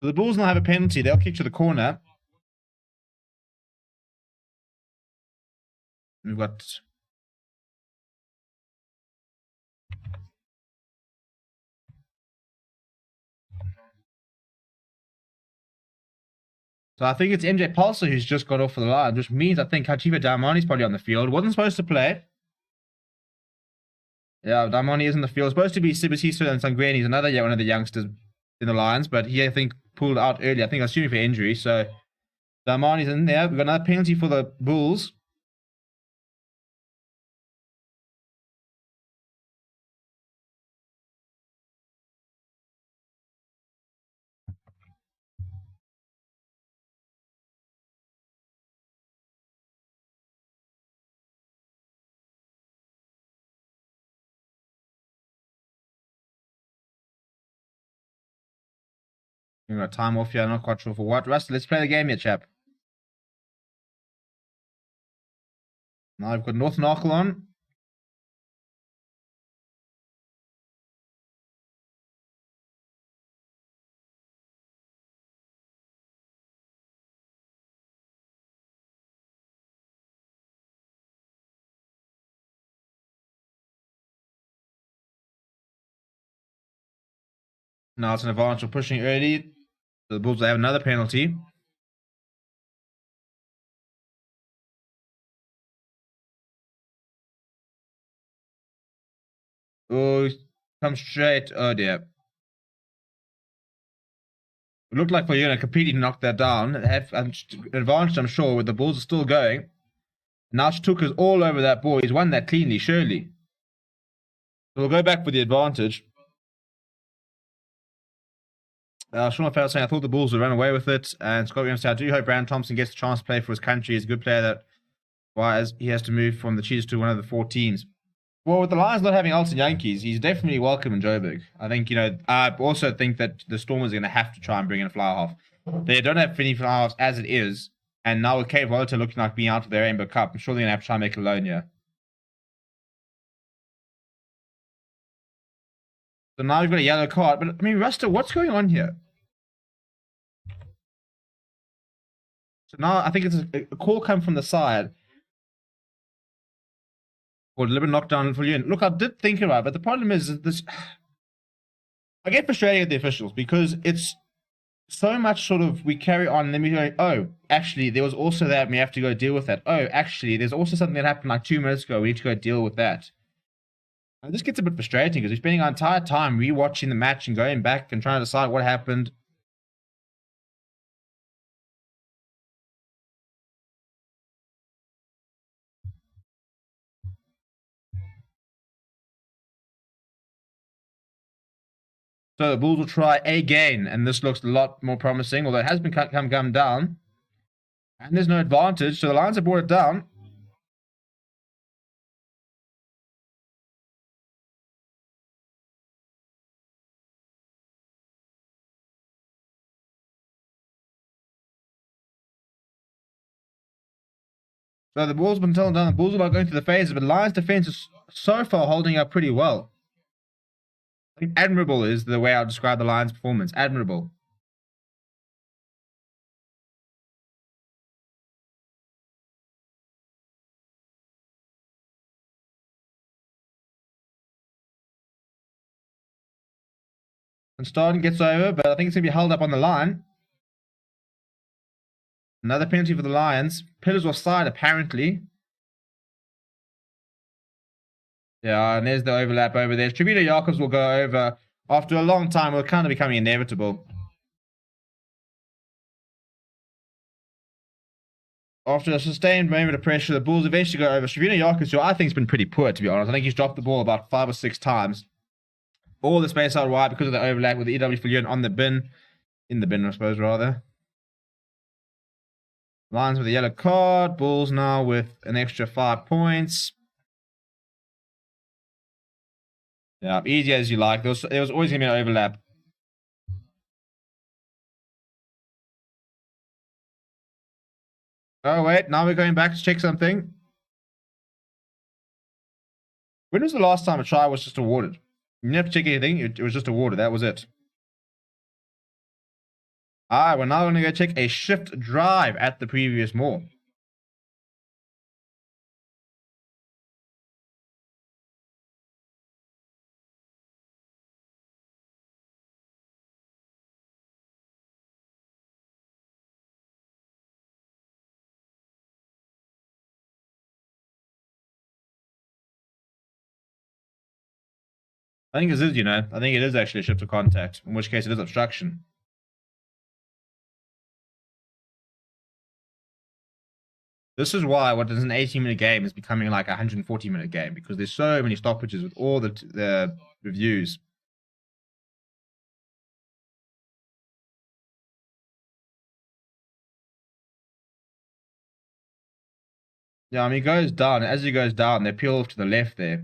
So the Bulls now have a penalty. They'll kick to the corner. We've got... So I think it's MJ Pulsar who's just got off for the line, which means I think Hachiva Daimoni's probably on the field. Wasn't supposed to play. Yeah, Daimoni is in the field. Supposed to be Sibasiso and Sangweni. He's another one of the youngsters in the Lions, but he, I think, pulled out early. I think assuming for injury. So Daimoni's in there. We've got another penalty for the Bulls. We've got time off here. I'm not quite sure for what. Russ, let's play the game here, chap. Now I've got North Narkle on. Now it's an advantage for pushing early. The Bulls have another penalty. Oh, come straight. Oh dear. It looked like we're going to completely knock that down. Have an advantage, I'm sure, with the Bulls are still going. Now Shtuka's all over that ball. He's won that cleanly, surely. So we'll go back for the advantage. Sean Farrell saying, I thought the Bulls would run away with it. And Scott Williams said, I do hope Brandon Thompson gets a chance to play for his country. He's a good player that, as he has to move from the Cheetahs to one of the 4 teams. Well, with the Lions not having Alton Yankees, he's definitely welcome in Joburg. I think, I also think that the Stormers are going to have to try and bring in a fly half. They don't have any fly halves as it is. And now with Kate Volta looking like being out of their Rainbow Cup, I'm sure they're going to have to try and make a loan here. So now we've got a yellow card. But, I mean, Ruster, what's going on here? So now I think it's a call come from the side. Or a little bit knockdown for you. Look, I did think about it, but the problem is this. I get frustrated with the officials because it's so much sort of we carry on and then we go, oh, actually, there was also that and we have to go deal with that. Oh, actually, there's also something that happened like 2 minutes ago. We need to go deal with that. And this gets a bit frustrating because we're spending our entire time rewatching the match and going back and trying to decide what happened. So the Bulls will try again, and this looks a lot more promising, although it has been come down. And there's no advantage, so the Lions have brought it down. So the Bulls have been telling down, the Bulls are about going through the phases, but the Lions' defense is so far holding up pretty well. I think admirable is the way I'll describe the Lions' performance. Admirable. And Starden gets over, but I think it's going to be held up on the line. Another penalty for the Lions. Pillars offside, apparently. Yeah, and there's the overlap over there. Trevino Yakos will go over after a long time. We're kind of becoming inevitable. After a sustained moment of pressure, the Bulls eventually go over. Trevino Yakos, who I think has been pretty poor, to be honest. I think he's dropped the ball about 5 or 6 times. All the space out wide because of the overlap with the EW Filion on the bin. In the bin, I suppose, rather. Lions with a yellow card. Bulls now with an extra 5 points. Yeah, easy as you like. There was always going to be an overlap. Oh, wait. Now we're going back to check something. When was the last time a try was just awarded? You didn't have to check anything. It was just awarded. That was it. Alright, we're now going to go check a shift drive at the previous mall. I think this is, I think it is actually a shift of contact, in which case it is obstruction. This is why what is an 80-minute game is becoming like a 140-minute game, because there's so many stoppages with all the reviews. Yeah, I mean, it goes down. As he goes down, they peel off to the left there.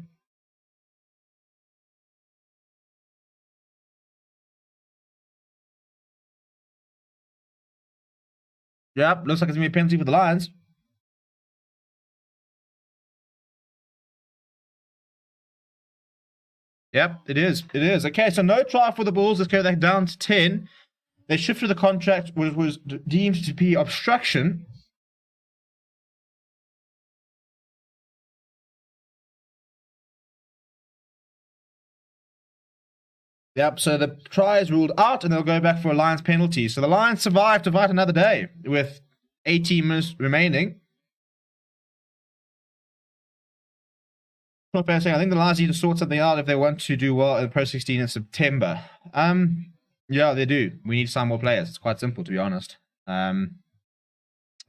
Yep, looks like it's going to be a penalty for the Lions. Yep, it is. It is. Okay, so no try for the Bulls. Let's go back down to 10. They shifted the contract, which was deemed to be obstruction. Yep, so the try is ruled out, and they'll go back for a Lions penalty. So the Lions survive to fight another day with 18 minutes remaining. Not bad saying. I think the Lions need to sort something out if they want to do well in Pro 16 in September. Yeah, they do. We need to sign more players. It's quite simple, to be honest. We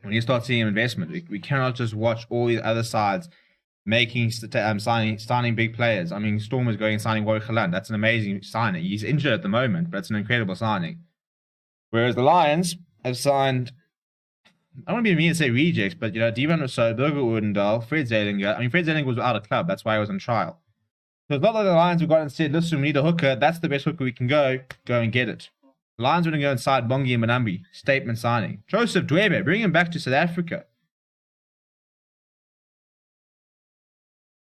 need to start seeing investment. We cannot just watch all these other sides signing big players. I mean, Storm is going and signing WATCHALONG. That's an amazing signing. He's injured at the moment, but it's an incredible signing. Whereas the Lions have signed, I don't want to be mean to say rejects, but Divan Rousseau, Birger Odendahl, Fred Zelinger. I mean, Fred Zelinger was out of club. That's why he was on trial. So it's not like the Lions have gone and said, listen, we need a hooker. That's the best hooker we can go. Go and get it. The Lions are going to go inside Bongi and Manambi. Statement signing. Joseph Dwebe, bring him back to South Africa.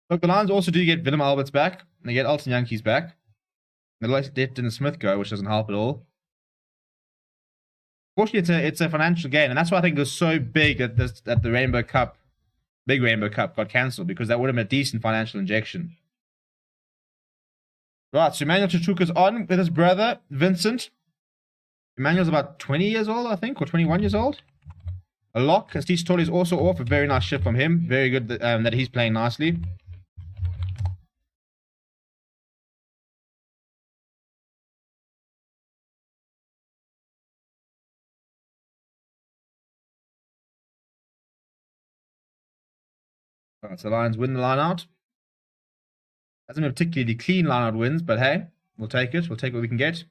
Look, the Lions also do get Willem Alberts back. And they get Alton Yankees back. They let Dennis Smith go, which doesn't help at all. Fortunately, it's a financial gain, and that's why I think it was so big that the Rainbow Cup, big Rainbow Cup, got cancelled, because that would have been a decent financial injection. Right, so Emmanuel Chuchuka's on with his brother, Vincent. Emmanuel's about 20 years old, I think, or 21 years old. A lock, as Steve Tolley is also off. A very nice shift from him. Very good that he's playing nicely. Right, so Lions win the line out. Hasn't been particularly clean line out wins, but hey, we'll take it. We'll take what we can get.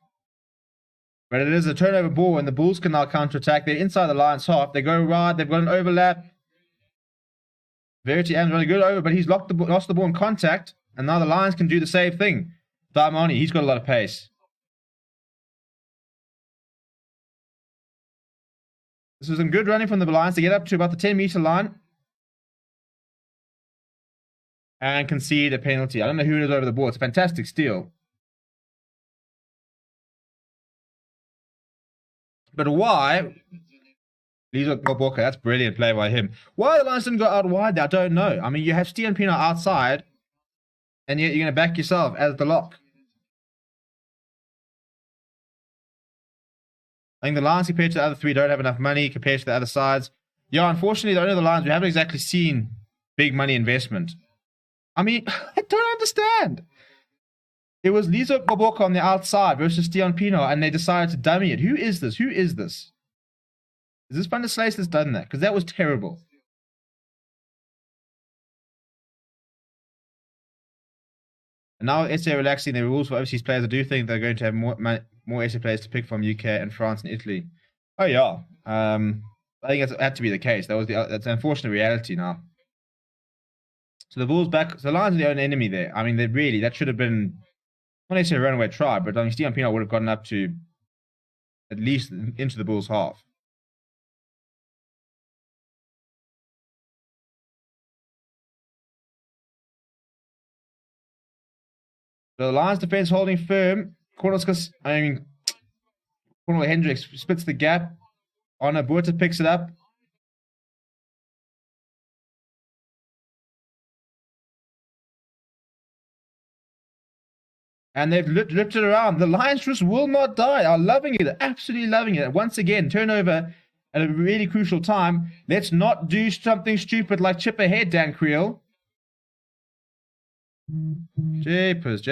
But it is a turnover ball, and the Bulls can now counter-attack. They're inside the Lions' half. They go wide. They've got an overlap. Verity Adams running good over, but he's lost the ball in contact, and now the Lions can do the same thing. Daimoni, he's got a lot of pace. This was some good running from the Lions to get up to about the 10-meter line and concede a penalty. I don't know who it is over the ball. It's a fantastic steal. But why? Lisa Boboka, that's brilliant play by him. Why the Lions didn't go out wide there, I don't know. I mean, you have Stian Pino outside, and yet you're going to back yourself as the lock. I think the Lions compared to the other three don't have enough money compared to the other sides. Yeah, unfortunately, the owner of the Lions, we haven't exactly seen big money investment. I mean, I don't understand. It was Lisa Boboka on the outside versus Stian Pino, and they decided to dummy it. Who is this? Who is this? Is this Van der Slace that's done that? Because that was terrible. And now SA are relaxing their rules for overseas players. I do think they're going to have more SA players to pick from UK and France and Italy. Oh yeah, I think that had to be the case. That's an unfortunate reality now. So the Bulls back. So the Lions are the own enemy there. I mean, that should have been not necessarily a runaway try, but I mean, Stian Pino would have gotten up to at least into the Bulls' half. So the Lions defense holding firm. Cornelskas, I mean, Cornel Hendricks splits the gap. Honor Buerta picks it up. And they've ripped it around. The Lions just will not die. Are loving it. Absolutely loving it. Once again, turnover at a really crucial time. Let's not do something stupid like chip ahead, Dan Creel. Japers.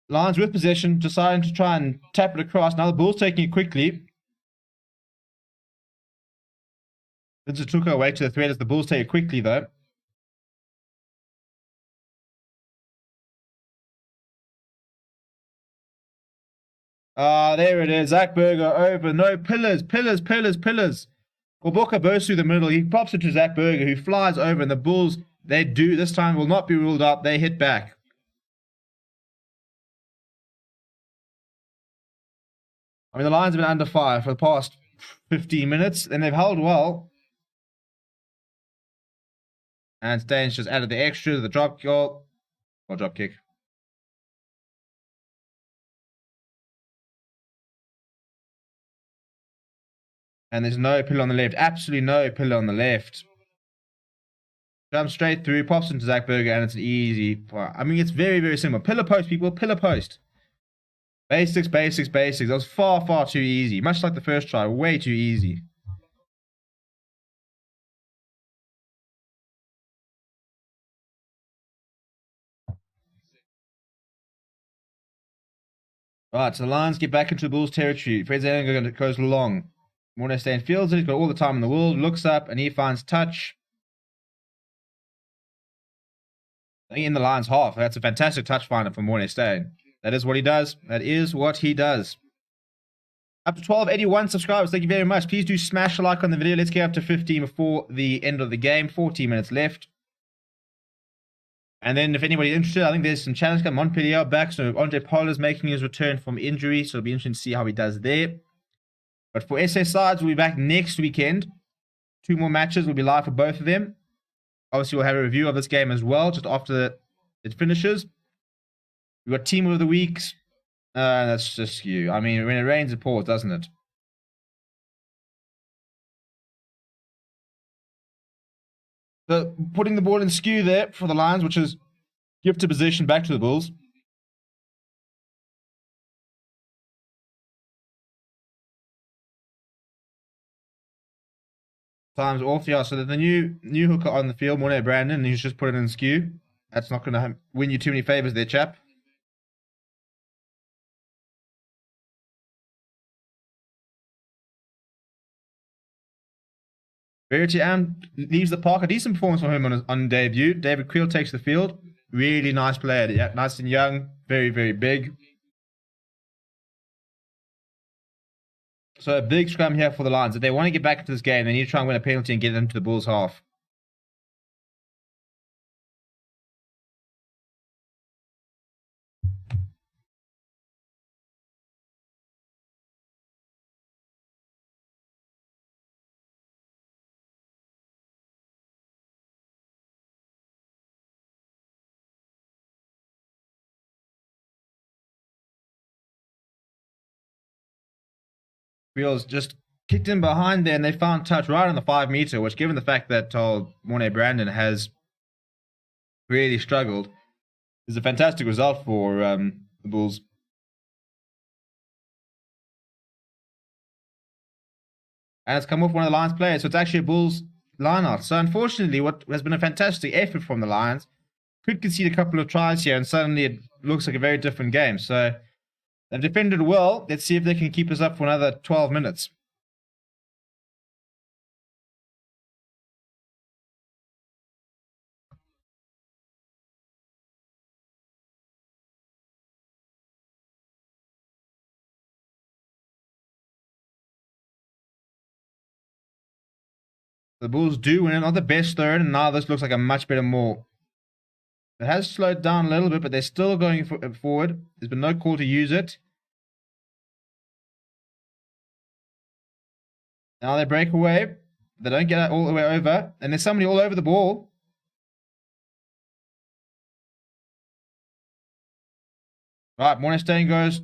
Lions with possession, deciding to try and tap it across. Now the Bulls taking it quickly. Vincent took her away to the thread as the Bulls take it quickly, though. There it is. Zach Berger over. No, pillars. Gorboka bursts through the middle. He pops it to Zach Berger, who flies over, and the Bulls, this time will not be ruled out. They hit back. I mean, the Lions have been under fire for the past 15 minutes, and they've held well. And Staines just added the extra to the drop goal. Or drop kick. And there's no pillar on the left. Absolutely no pillar on the left. Jumps straight through, pops into Zach Berger, and it's an easy. I mean, it's very, very simple. Pillar post, people. Pillar post. Basics. That was far too easy. Much like the first try. Way too easy. Right, so the Lions get back into the Bulls' territory. Fred Zanger goes long. Mornay Stain fields it. He's got all the time in the world. Looks up, and he finds touch. I think in the Lions' half. That's a fantastic touch finder for Mornay Stain. That is what he does. Up to 1281 subscribers. Thank you very much. Please do smash a like on the video. Let's get up to 15 before the end of the game. 14 minutes left. And then if anybody's interested, I think there's some challenge coming. Montpellier back. So Andre Paul is making his return from injury. So it'll be interesting to see how he does there. But for SA sides, we'll be back next weekend. 2 more matches will be live for both of them. Obviously, we'll have a review of this game as well, just after it finishes. We've got Team of the Weeks. That's just you. I mean, when it rains, it pours, doesn't it? So, putting the ball in skew there for the Lions, which is give to position back to the Bulls. Times off, yeah. So there's the new hooker on the field, Mornay Brandon, and he's just put it in skew. That's not going to win you too many favors there, chap. Verity leaves the park. A decent performance from him on debut. David Creel takes the field. Really nice player. Yeah, nice and young. Very, very big. So a big scrum here for the Lions. If they want to get back into this game, they need to try and win a penalty and get it into the Bulls' half. Creel's just kicked in behind there, and they found touch right on the 5 meter, which, given the fact that Mornay Brandon has really struggled, is a fantastic result for the Bulls. And it's come off one of the Lions players, so it's actually a Bulls line-out. So unfortunately, what has been a fantastic effort from the Lions could concede a couple of tries here, and suddenly it looks like a very different game. So they've defended well. Let's see if they can keep us up for another 12 minutes. The Bulls do win. Not the best third, and now this looks like a much better maul. It has slowed down a little bit, but they're still going forward. There's been no call to use it. Now they break away. They don't get all the way over. And there's somebody all over the ball. Right, Mornestein goes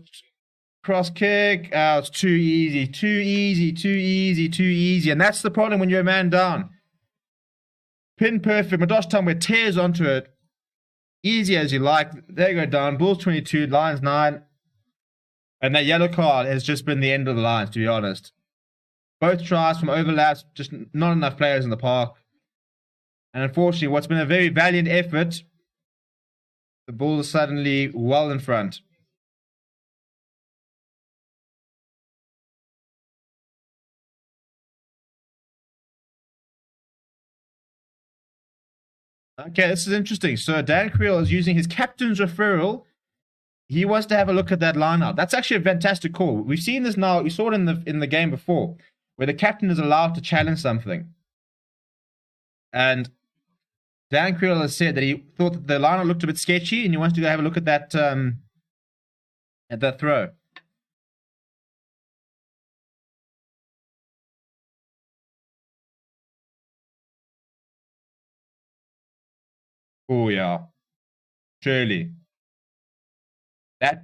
cross kick. Oh, it's too easy, too easy, too easy, too easy. And that's the problem when you're a man down. Pin perfect. Madosh Tamwe tears onto it. Easy as you like. There you go, down. Bulls 22, Lions 9. And that yellow card has just been the end of the Lions, to be honest. Both tries from overlaps, just not enough players in the park. And unfortunately, what's been a very valiant effort, the Bulls are suddenly well in front. Okay, this is interesting. So Dan Creel is using his captain's referral. He wants to have a look at that lineup. That's actually a fantastic call. We've seen this now. We saw it in the game before, where the captain is allowed to challenge something. And Dan Creel has said that he thought that the lineup looked a bit sketchy, and he wants to go have a look at that throw. Oh yeah, surely.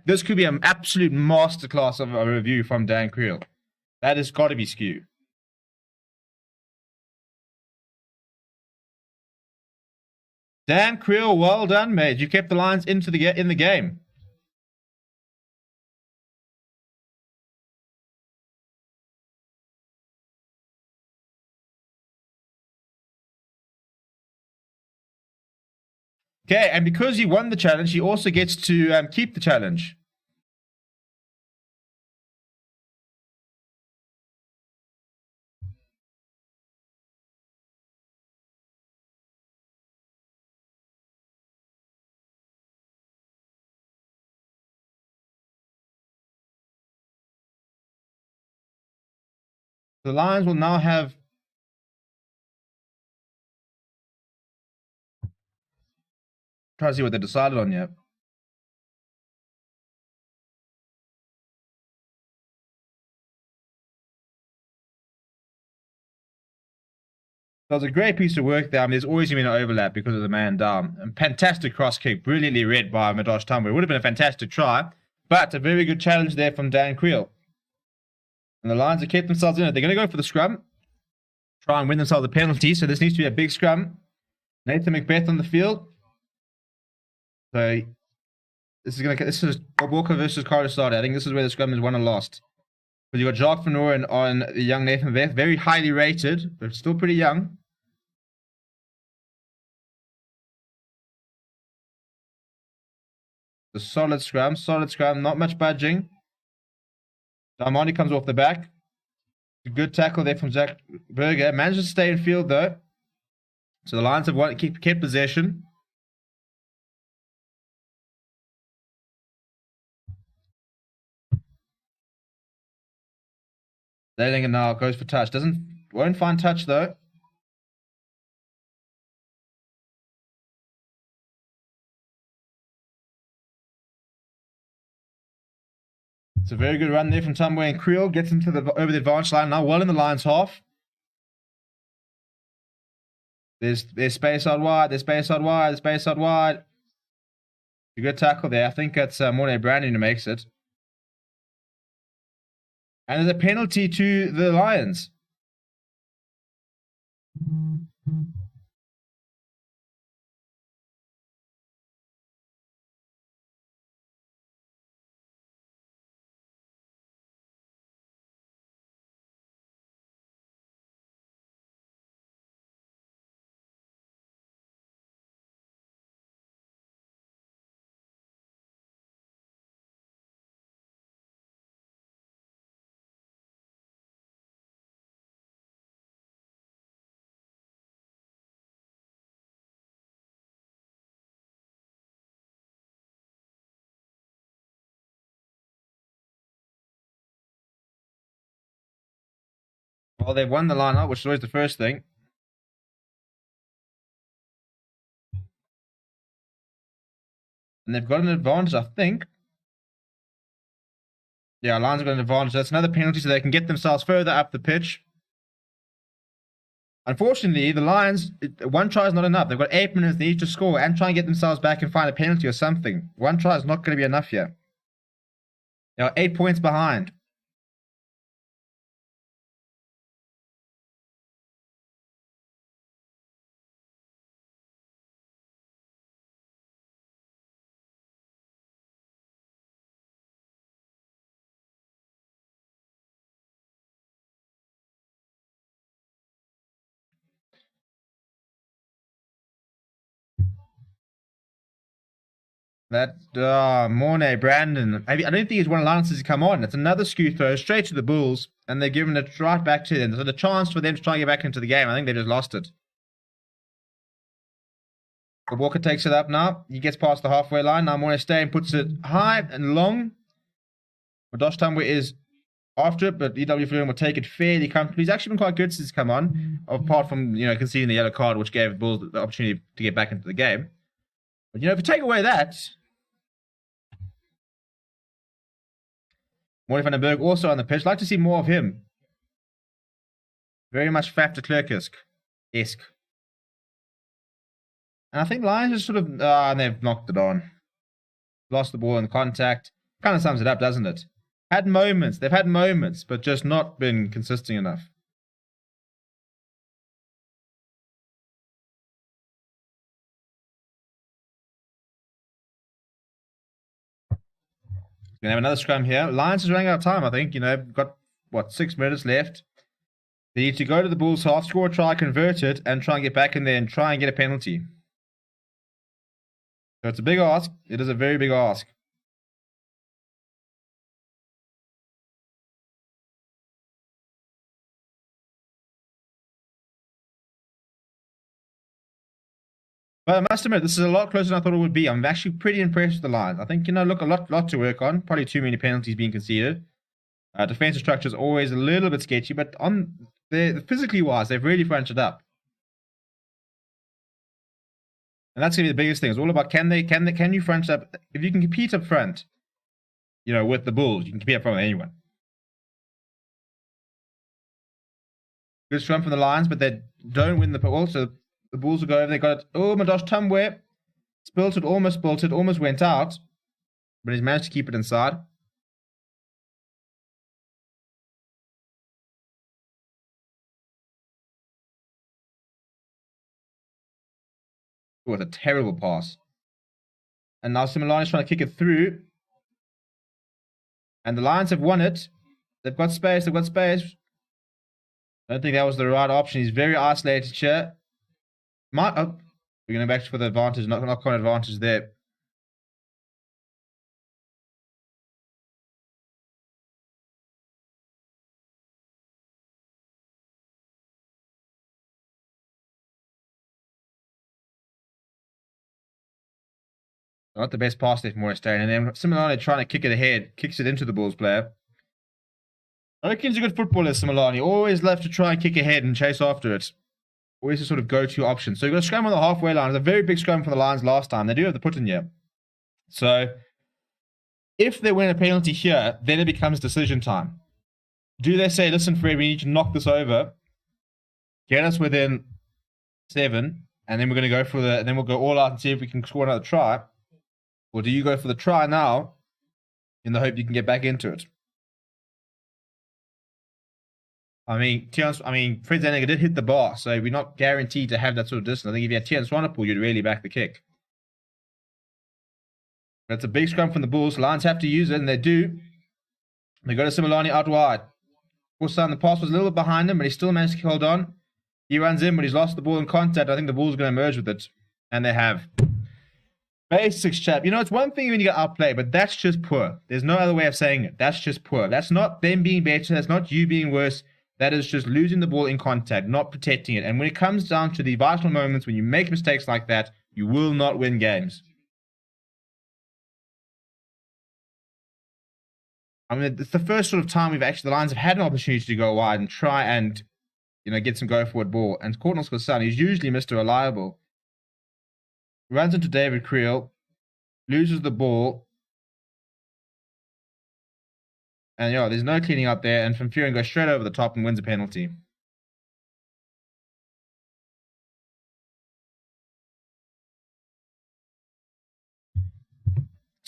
This could be an absolute masterclass of a review from Dan Creel. That has got to be skew. Dan Creel, well done, mate. You kept the Lions in the game. Okay, and because he won the challenge, he also gets to keep the challenge. The Lions will now have... Try to see what they decided on yet. That was a great piece of work there. I mean, there's always going to be an overlap because of the man down. And fantastic cross kick, brilliantly read by Madosh Tamwe. It would have been a fantastic try, but a very good challenge there from Dan Creel. And the Lions have kept themselves in it. They're going to go for the scrum, try and win themselves a penalty. So this needs to be a big scrum. Nathan McBeth on the field. So this is Walker versus Carlos Sade. I think this is where the scrum is won or lost. Because you've got Jacques Van Ooren on the young Nathan McBeth, very highly rated, but still pretty young. The solid scrum, not much budging. Darmani comes off the back. A good tackle there from Zach Berger. Manages to stay in field though. So the Lions have kept possession. Leininger now goes for touch. Won't find touch though. It's a very good run there from Tamwe, and Creel gets into over the advantage line now, well in the Lions half. There's space out wide. There's space out wide. A good tackle there. I think that's Mornay Brandon who makes it. And there's a penalty to the Lions. Well, they've won the lineup, which is always the first thing. And they've got an advantage, I think. Yeah, Lions have got an advantage. That's another penalty, so they can get themselves further up the pitch. Unfortunately, the Lions, one try is not enough. They've got 8 minutes. They need to score and try and get themselves back and find a penalty or something. One try is not going to be enough here. They are 8 points behind. That Mornay, Brandon. I don't think he's one of Lance's to come on. It's another skew throw straight to the Bulls, and they're giving it right back to them. So the chance for them to try and get back into the game, I think they just lost it. But Walker takes it up now. He gets past the halfway line. Now Mornay stay and puts it high and long. Madosh Tambwe is after it, but EW Fluent will take it fairly comfortably. He's actually been quite good since he's come on, apart from, conceding the yellow card, which gave Bulls the opportunity to get back into the game. But, if you take away that, Morley van den Berg also on the pitch. Like to see more of him. Very much Faf de Klerk-esque. And I think Lions just sort of, and they've knocked it on. Lost the ball in contact. Kind of sums it up, doesn't it? They've had moments, but just not been consistent enough. We're going to have another scrum here. Lions is running out of time, I think. We've got, 6 minutes left. They need to go to the Bulls' half, score a try, convert it, and try and get back in there and try and get a penalty. So it's a big ask. It is a very big ask. But I must admit, this is a lot closer than I thought it would be. I'm actually pretty impressed with the Lions. I think, look, a lot to work on. Probably too many penalties being conceded. Defensive structure is always a little bit sketchy, but physically wise, they've really fronched it up. And that's going to be the biggest thing. It's all about can you front up? If you can compete up front, with the Bulls, you can compete up front with anyone. Good scrum from the Lions, but they don't win the ball, so the Bulls will go over. They got it. Oh, Madosh Tambwe almost went out, but he's managed to keep it inside. Oh, it's a terrible pass. And now Similani's trying to kick it through. And the Lions have won it. They've got space. I don't think that was the right option. He's very isolated here. We're going back for the advantage, knock-on advantage there. Not the best pass there from Morris Stone. And then Similani trying to kick it ahead, kicks it into the Bulls player. I reckon he's a good footballer, Similani. Always love to try and kick ahead and chase after it. Always a sort of go-to option. So you've got a scrum on the halfway line. It's a very big scrum for the Lions last time. They do have the put in here. So if they win a penalty here, then it becomes decision time. Do they say, listen, Fred, we need to knock this over, get us within 7, and then we're going to go then we'll go all out and see if we can score another try? Or do you go for the try now in the hope you can get back into it? Fred Zaniga did hit the bar, so we're not guaranteed to have that sort of distance. I think if you had Tian Swanepoel, you'd really back the kick. But it's a big scrum from the Bulls. Lions have to use it, and they do. They go to Similani out wide. Of course, the pass was a little bit behind him, but he still managed to hold on. He runs in, but he's lost the ball in contact. I think the Bulls are going to merge with it, and they have. Basics, chap. It's one thing when you get outplayed, but that's just poor. There's no other way of saying it. That's just poor. That's not them being better. That's not you being worse. That is just losing the ball in contact, not protecting it. And when it comes down to the vital moments, when you make mistakes like that, you will not win games. It's the first sort of time the Lions have had an opportunity to go wide and try and, get some go-forward ball. And Courtnall's son, who's usually Mr. Reliable, runs into David Creel, loses the ball. And, there's no cleaning up there. And Van Vuuren goes straight over the top and wins a penalty.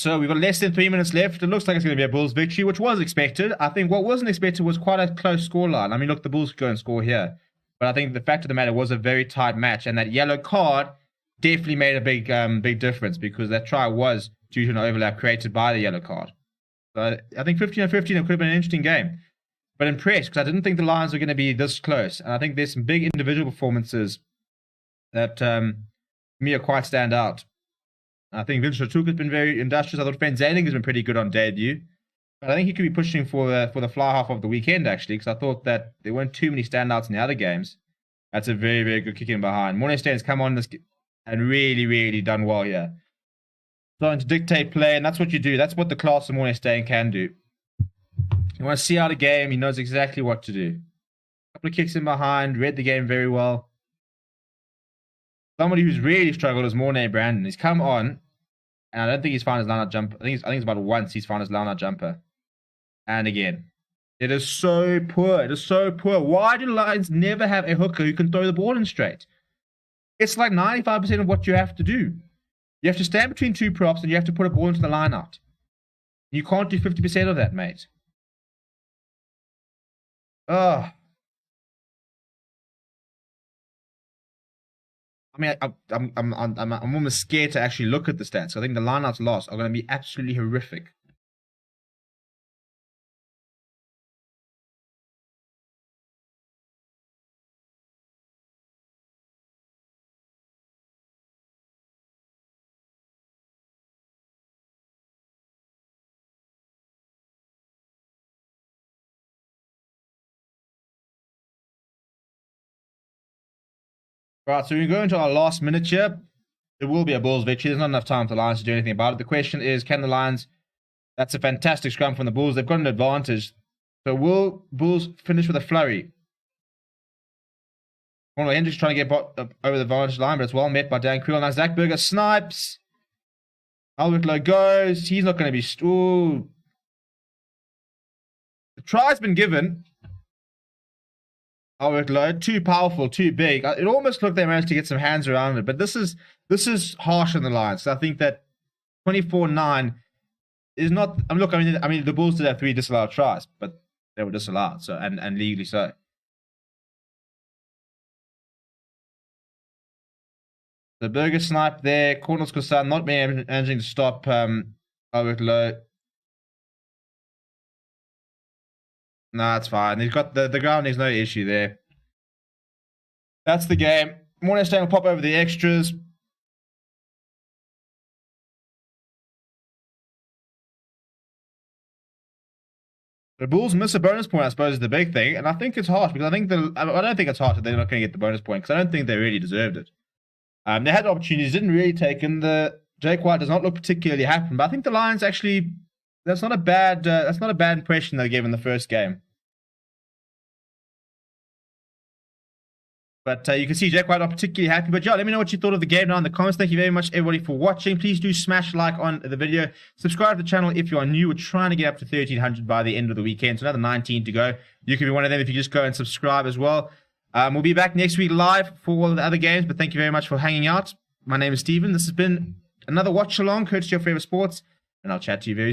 So we've got less than 3 minutes left. It looks like it's going to be a Bulls victory, which was expected. I think what wasn't expected was quite a close scoreline. I mean, look, the Bulls could go and score here. But I think the fact of the matter was a very tight match. And that yellow card definitely made a big difference because that try was due to an overlap created by the yellow card. So I think 15-15, it could have been an interesting game. But impressed because I didn't think the Lions were going to be this close. And I think there's some big individual performances that to me are quite stand out. I think Vince Ratuk has been very industrious. I thought Van Zaning has been pretty good on debut. But I think he could be pushing for the fly half of the weekend, actually, because I thought that there weren't too many standouts in the other games. That's a very, very good kick in behind. Morningstain's come on this and really, really done well here. Starting to dictate play, and that's what you do. That's what the class of Morningstain can do. You want to see out a game, he knows exactly what to do. A couple of kicks in behind, read the game very well. Somebody who's really struggled is Mornay Brandon. He's come on, and I don't think he's found his line-out jumper. I think it's about once he's found his line-out jumper. And again, it is so poor. It is so poor. Why do Lions never have a hooker who can throw the ball in straight? It's like 95% of what you have to do. You have to stand between two props, and you have to put a ball into the line-out. You can't do 50% of that, mate. Oh. I mean, I'm almost scared to actually look at the stats. I think the lineouts lost are going to be absolutely horrific. Right, so we go into our last minute here. It will be a Bulls victory. There's not enough time for the Lions to do anything about it. The question is, can the Lions... That's a fantastic scrum from the Bulls. They've got an advantage. So will Bulls finish with a flurry? Cornwall Hendricks trying to get over the advantage line, but it's well met by Dan Creel. Now Zach Berger snipes. Albert Lowe goes. He's not going to be... Ooh. The try's been given. Albert Lowe, too powerful, too big. It almost looked they managed to get some hands around it, but this is harsh on the Lions. So I think that 24-9 is not. I mean, the Bulls did have 3 disallowed tries, but they were disallowed, so and legally so. The Berger snipe there. Cornels Kosan not managing to stop Albert Lowe. No, it's fine. He's got the grounding's no issue there. That's the game. Morningstain will pop over the extras. The Bulls miss a bonus point, I suppose, is the big thing. And I think it's harsh because I don't think it's harsh that they're not going to get the bonus point because I don't think they really deserved it. They had opportunities, didn't really take, and the Jake White does not look particularly happy. But I think the Lions actually, that's not a bad impression they gave in the first game. But you can see Jake White not particularly happy. But yeah, let me know what you thought of the game down in the comments. Thank you very much, everybody, for watching. Please do smash like on the video. Subscribe to the channel if you are new. We're trying to get up to 1,300 by the end of the weekend. So another 19 to go. You can be one of them if you just go and subscribe as well. We'll be back next week live for all of the other games. But thank you very much for hanging out. My name is Steven. This has been another watch along, courtesy of Forever Sports. And I'll chat to you very soon.